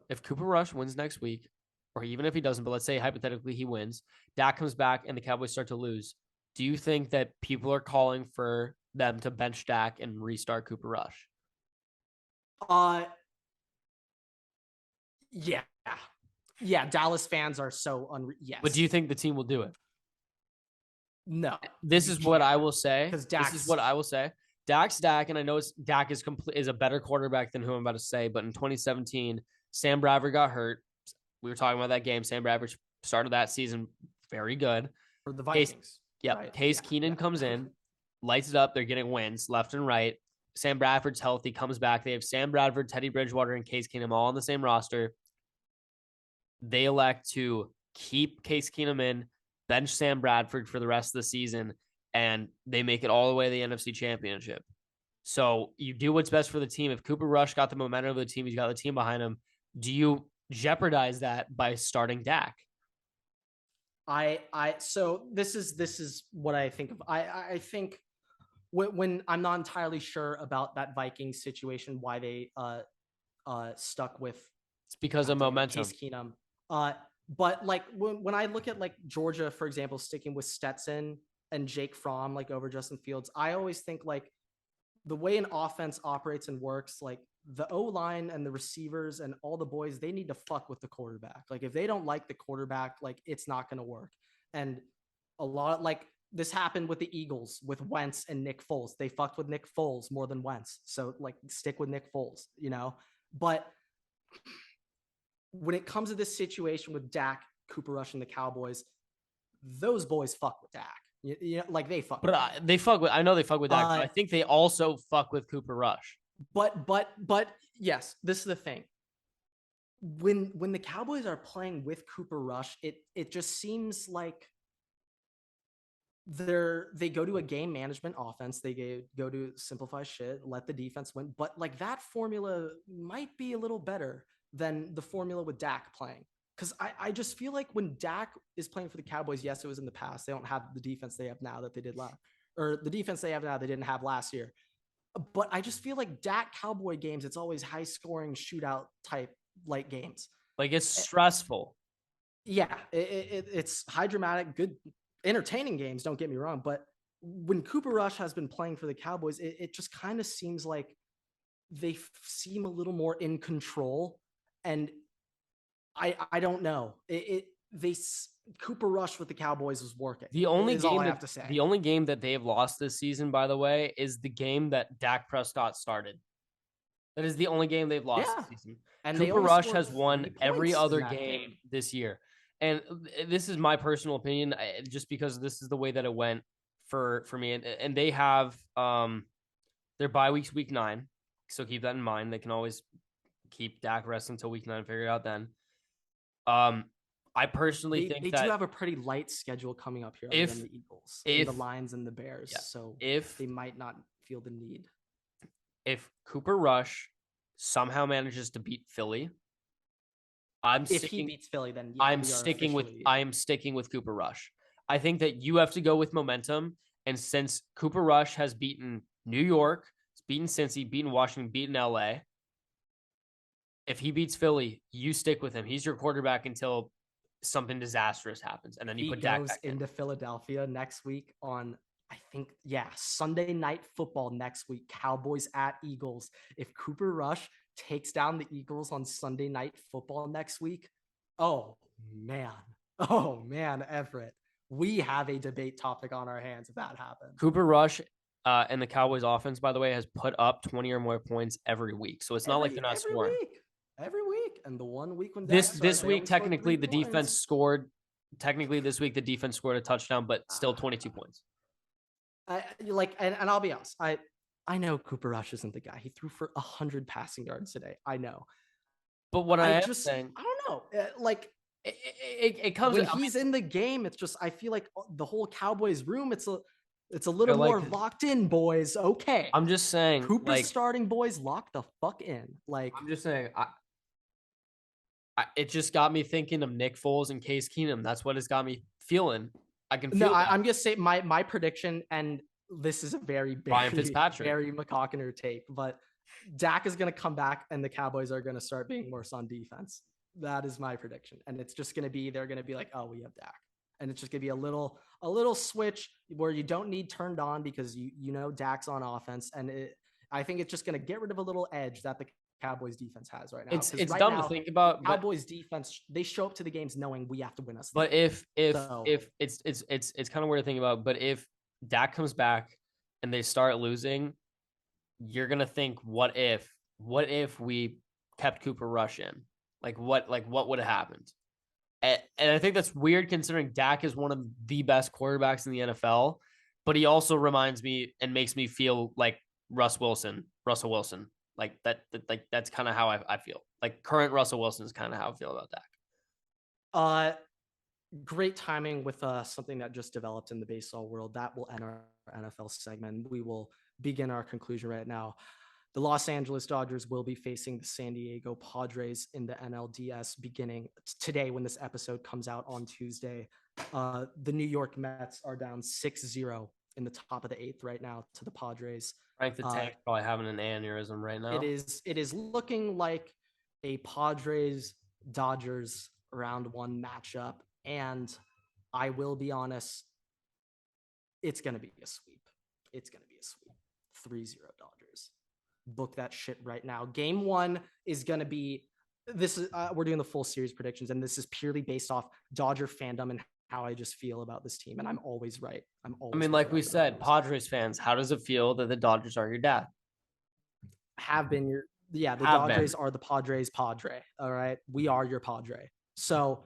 if Cooper Rush wins next week, or even if he doesn't, but let's say hypothetically he wins, Dak comes back and the Cowboys start to lose. Do you think that people are calling for them to bench Dak and restart Cooper Rush? Yeah, Dallas fans are so yes. But do you think the team will do it? No. This is what I will say. This is what I will say. Dak's Dak, and I know Dak is a better quarterback than who I'm about to say, but in 2017, Sam Bradford got hurt. We were talking about that game. Sam Bradford started that season very good. For the Vikings. Case Keenum comes in, lights it up. They're getting wins left and right. Sam Bradford's healthy, comes back. They have Sam Bradford, Teddy Bridgewater, and Case Keenum all on the same roster. They elect to keep Case Keenum in, bench Sam Bradford for the rest of the season, and they make it all the way to the NFC Championship. So you do what's best for the team. If Cooper Rush got the momentum of the team, he's got the team behind him. Do you jeopardize that by starting Dak? So this is what I think of. I think when I'm not entirely sure about that Vikings situation, why they stuck with. It's because of momentum. Case Keenum. But like when I look at like Georgia, for example, sticking with Stetson and Jake Fromm like over Justin Fields, I always think like the way an offense operates and works, like the O-line and the receivers and all the boys, they need to fuck with the quarterback. Like if they don't like the quarterback, like it's not going to work. And a lot like this happened with the Eagles with Wentz and Nick Foles. They fucked with Nick Foles more than Wentz. So like stick with Nick Foles, you know? But when it comes to this situation with Dak, Cooper Rush, and the Cowboys, those boys fuck with Dak. You know, like they fuck. But they fuck with. I know they fuck with Dak. But I think they also fuck with Cooper Rush. But yes, this is the thing. When the Cowboys are playing with Cooper Rush, it just seems like they go to a game management offense. They go to simplify shit, let the defense win. But like that formula might be a little better than the formula with Dak playing. Because I just feel like when Dak is playing for the Cowboys, yes, it was in the past. They don't have the defense they have now that they did last, or the defense they have now they didn't have last year. But I just feel like Dak Cowboy games, it's always high scoring shootout type like games. Like it's stressful. Yeah, it's high dramatic, good, entertaining games. Don't get me wrong. But when Cooper Rush has been playing for the Cowboys, it just kind of seems like they seem a little more in control. And I don't know. Cooper Rush with the Cowboys was working. The only game I have to say. The only game that they have lost this season, by the way, is the game that Dak Prescott started. That is the only game they've lost this season. And Cooper Rush has won every other game this year. And this is my personal opinion, just because this is the way that it went for me. And they have their bye week's week 9, so keep that in mind. They can always keep Dak resting until week 9, figure it out then. I personally think they do have a pretty light schedule coming up here than the Eagles, the Lions, and the Bears. Yeah, so they might not feel the need. If Cooper Rush somehow manages to beat Philly, if he beats Philly, then I am sticking with Cooper Rush. I think that you have to go with momentum, and since Cooper Rush has beaten New York, he's beaten Cincy, beaten Washington, beaten LA. If he beats Philly, you stick with him. He's your quarterback until something disastrous happens, and then you put Dak back into Philadelphia next week on, I think, Sunday Night Football next week. Cowboys at Eagles. If Cooper Rush takes down the Eagles on Sunday Night Football next week, oh man, Everett, we have a debate topic on our hands if that happens. Cooper Rush and the Cowboys offense, by the way, has put up 20 or more points every week, so it's not like they're not scoring. Every week, and the 1 week when this week technically the defense scored. Technically, this week the defense scored a touchdown, but still 22 points. And I'll be honest, I know Cooper Rush isn't the guy. He threw for 100 passing yards today. I know, but what I am saying, I don't know. It comes when he's in the game. It's just I feel like the whole Cowboys room. It's a little more locked in, boys. Okay, I'm just saying, Cooper's starting boys locked the fuck in. I'm just saying, it just got me thinking of Nick Foles and Case Keenum. That's what it's got me feeling. I can feel I'm just saying my prediction, and this is a very Ryan Fitzpatrick, Barry McCockiner take, but Dak is going to come back, and the Cowboys are going to start being worse on defense. That is my prediction, and it's just going to be they're going to be like, oh, we have Dak, and it's just going to be a little switch where you don't need turned on because you know Dak's on offense, and I think it's just going to get rid of a little edge that the Cowboys defense has right now. It's dumb to think about. Cowboys defense, they show up to the games knowing we have to win us. But if it's kind of weird to think about. But if Dak comes back and they start losing, you're gonna think, what if we kept Cooper Rush in? What would have happened? And I think that's weird considering Dak is one of the best quarterbacks in the NFL, but he also reminds me and makes me feel like Russell Wilson. That's kind of how I feel. Like current Russell Wilson is kind of how I feel about Dak. Great timing with something that just developed in the baseball world. That will end our NFL segment. We will begin our conclusion right now. The Los Angeles Dodgers will be facing the San Diego Padres in the NLDS beginning today when this episode comes out on Tuesday. The New York Mets are down 6-0 in the top of the 8th right now to the Padres. Frank the Tank probably having an aneurysm right now. It is looking like a Padres Dodgers round 1 matchup, and I will be honest, it's going to be a sweep. 3-0 Dodgers. Book that shit right now. Game 1 is going to be this is we're doing the full series predictions, and this is purely based off Dodger fandom and how I just feel about this team, and I'm always right. I mean, like we said, Padres fans, how does it feel that the Dodgers are your dad? Have been your the Have Dodgers been. are the Padres Padre. All right. We are your Padre. So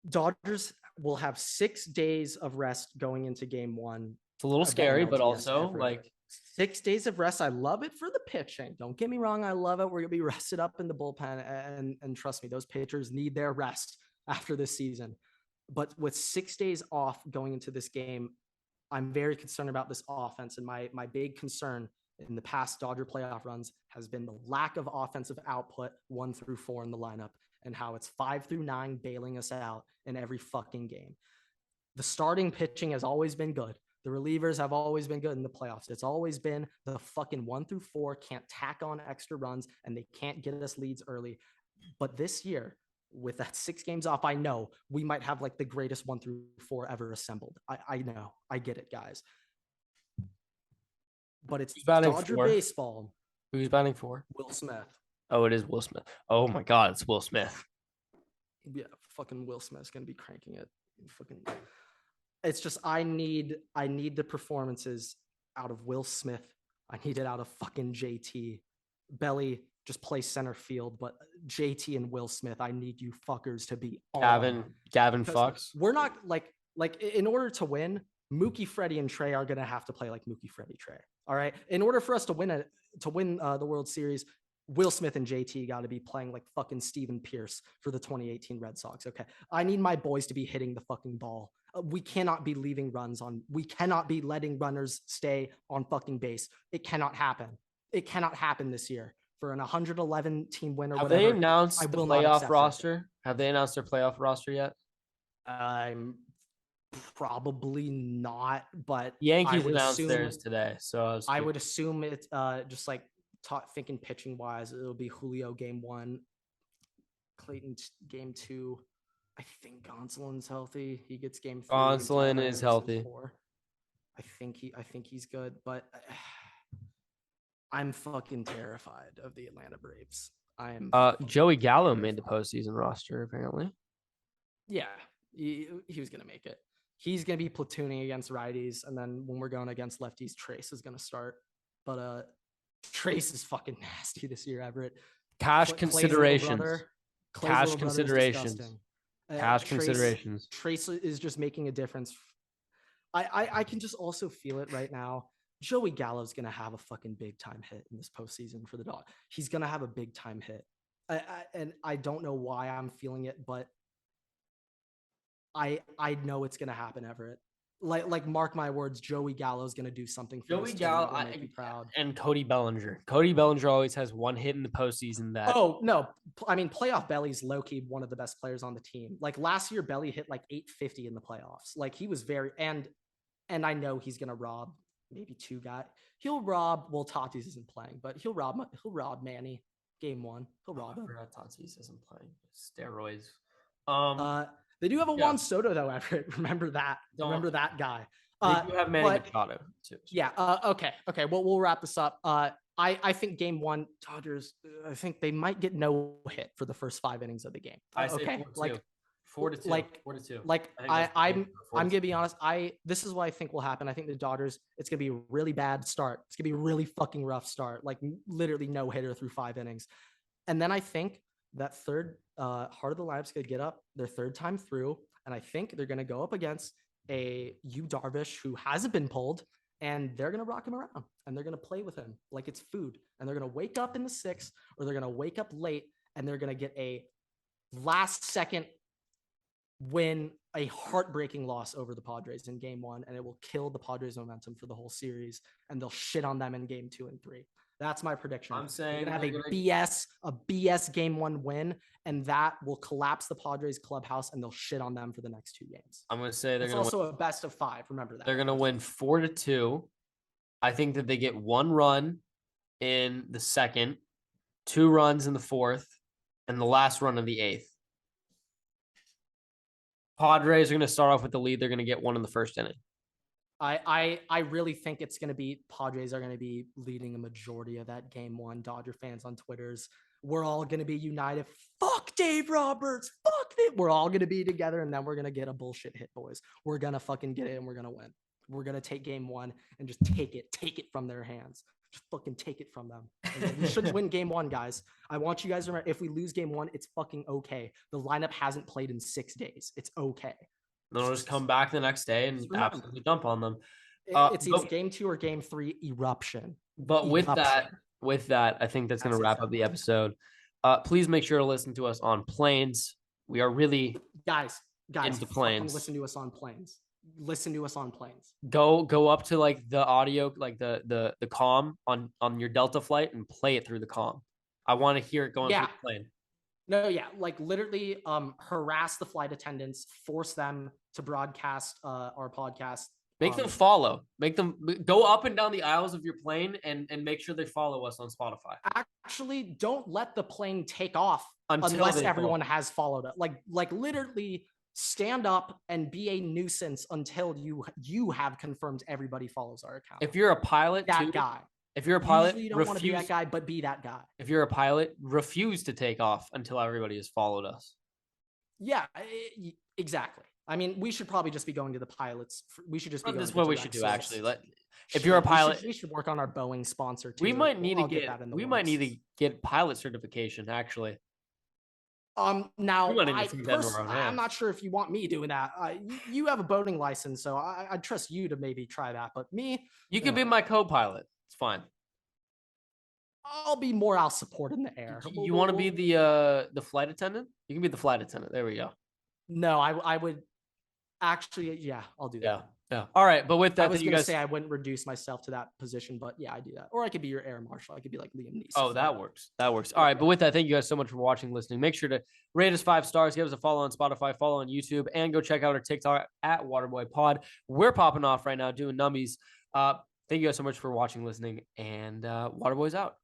Dodgers will have 6 days of rest going into game 1. It's a little of the scary, but NLDS also Everett. like 6 days of rest. I love it for the pitching. Don't get me wrong. I love it. We're going to be rested up in the bullpen. And trust me, those pitchers need their rest after this season. But with 6 days off going into this game, I'm very concerned about this offense. And my big concern in the past Dodger playoff runs has been the lack of offensive output 1 through 4 in the lineup, and how it's 5 through 9 bailing us out in every fucking game. The starting pitching has always been good. The relievers have always been good in the playoffs. It's always been the fucking 1 through 4 can't tack on extra runs, and they can't get us leads early. But this year, with that 6 games off, I know we might have like the greatest 1 through 4 ever assembled. I know. I get it, guys. But it's Dodger baseball. Who's batting for? Will Smith. Oh, it is Will Smith. Oh my God, it's Will Smith. Yeah, fucking Will Smith's gonna be cranking it. Fucking. It's just I need the performances out of Will Smith. I need it out of fucking JT. Belly just play center field, but JT and Will Smith, I need you fuckers to be on. Gavin Fox. We're not like in order to win, Mookie, Freddie, and Trey are gonna have to play like Mookie, Freddie, Trey. All right. In order for us to win the World Series, Will Smith and JT got to be playing like fucking Steven Pierce for the 2018 Red Sox. Okay. I need my boys to be hitting the fucking ball. We cannot be leaving runs on. We cannot be letting runners stay on fucking base. It cannot happen. It cannot happen this year for an 111 team win or whatever. Have they announced the playoff roster? Have they announced their playoff roster yet? I'm probably not, but Yankees announced theirs today, so I would assume it's just like thinking pitching wise, it'll be Julio game 1, Clayton game 2. I think Gonsolin's healthy. He gets game 3. Gonsolin is healthy. I think he's good, but I'm fucking terrified of the Atlanta Braves. Joey Gallo made the postseason roster apparently. Yeah, he was gonna make it. He's going to be platooning against righties, and then when we're going against lefties, Trace is going to start. But Trace is fucking nasty this year, Everett. Cash considerations. Trace is just making a difference. I can just also feel it right now. Joey Gallo's going to have a fucking big-time hit in this postseason for the Dodgers. He's going to have a big-time hit. And I don't know why I'm feeling it, but I know it's gonna happen, Everett. Like mark my words, Joey Gallo's gonna do something for Joey Gallo. Make you proud. And Cody Bellinger. Cody Bellinger always has one hit in the postseason. Oh no, I mean playoff Belly's low-key one of the best players on the team. Like last year, Belly hit like 850 in the playoffs. Like he was very and I know he's gonna rob maybe 2 guys. He'll rob. Well, Tatis isn't playing, but he'll rob Manny game 1. He'll rob him. Tatis isn't playing. Steroids. They do have a Juan Soto though, Everett. Remember that. Remember that guy. They do have Manny Machado too. Yeah. Okay. Well, we'll wrap this up. I think game 1 Dodgers. I think they might get no hit for the first 5 innings of the game. I say 4-2. Like 4-2. Like I'm gonna be honest. This is what I think will happen. I think the Dodgers. It's gonna be a really bad start. It's gonna be a really fucking rough start. Like literally no hitter through 5 innings, and then I think that third heart of the lineup's gonna get up their 3rd time through, and I think they're gonna go up against a Yu Darvish who hasn't been pulled, and they're gonna rock him around and they're gonna play with him like it's food, and they're gonna wake up in the 6th or they're gonna wake up late and they're gonna get a last second win, a heartbreaking loss over the Padres in game 1, and it will kill the Padres momentum for the whole series, and they'll shit on them in game 2 and 3. That's my prediction. I'm saying they're gonna have a BS game 1 win, and that will collapse the Padres clubhouse, and they'll shit on them for the next 2 games. I'm gonna say it's also a best of 5. Remember that they're gonna win 4-2. I think that they get 1 run in the 2nd, 2 runs in the 4th, and the last run of the 8th. Padres are gonna start off with the lead. They're gonna get 1 in the 1st inning. I really think it's going to be Padres are going to be leading a majority of that game one. Dodger fans on Twitters, we're all going to be united. Fuck Dave Roberts. Fuck it. We're all going to be together, and then we're going to get a bullshit hit, boys. We're going to fucking get it, and we're going to win. We're going to take game one and just take it from their hands. Just fucking take it from them. We should win game one, guys. I want you guys to remember, if we lose game one, it's fucking okay. The lineup hasn't played in 6 days. It's okay. They'll just come back the next day and absolutely dump on them. It's either game 2 or game 3 eruption. But with that, I think that's going to wrap up the episode. Please make sure to listen to us on Planes. We are really guys into Planes. Listen to us on Planes. Listen to us on Planes. Go up to like the audio, like the comm on your Delta flight and play it through the comm. I want to hear it going through the plane. No, yeah, like literally harass the flight attendants, force them to broadcast our podcast. Make them follow. Make them go up and down the aisles of your plane and make sure they follow us on Spotify. Actually, don't let the plane take off unless everyone has followed it. Like literally stand up and be a nuisance until you have confirmed everybody follows our account. If you're a pilot, guy. If you're a pilot, you don't want to be that guy, but be that guy. If you're a pilot, refuse to take off until everybody has followed us. Yeah, exactly. I mean, we should probably just be going to the pilots. We should just be. This is what we should do. Actually, if you're a pilot, we should work on our Boeing sponsor too. We might need to get pilot certification. Actually. Now I'm not sure if you want me doing that. You have a boating license, so I trust you to maybe try that. But me, you can be my co-pilot. It's fine. I'll support in the air. You want to be the flight attendant? You can be the flight attendant. There we go. No, I would actually. Yeah, I'll do that. Yeah. All right, but with that, I was gonna say I wouldn't reduce myself to that position, but yeah, I do that. Or I could be your air marshal. I could be like Liam Neeson. Oh, that works. All right, but with that, thank you guys so much for watching, listening. Make sure to rate us 5 stars, give us a follow on Spotify, follow on YouTube, and go check out our TikTok at Waterboy Pod. We're popping off right now doing numbies. Thank you guys so much for watching, listening, and Waterboy's out.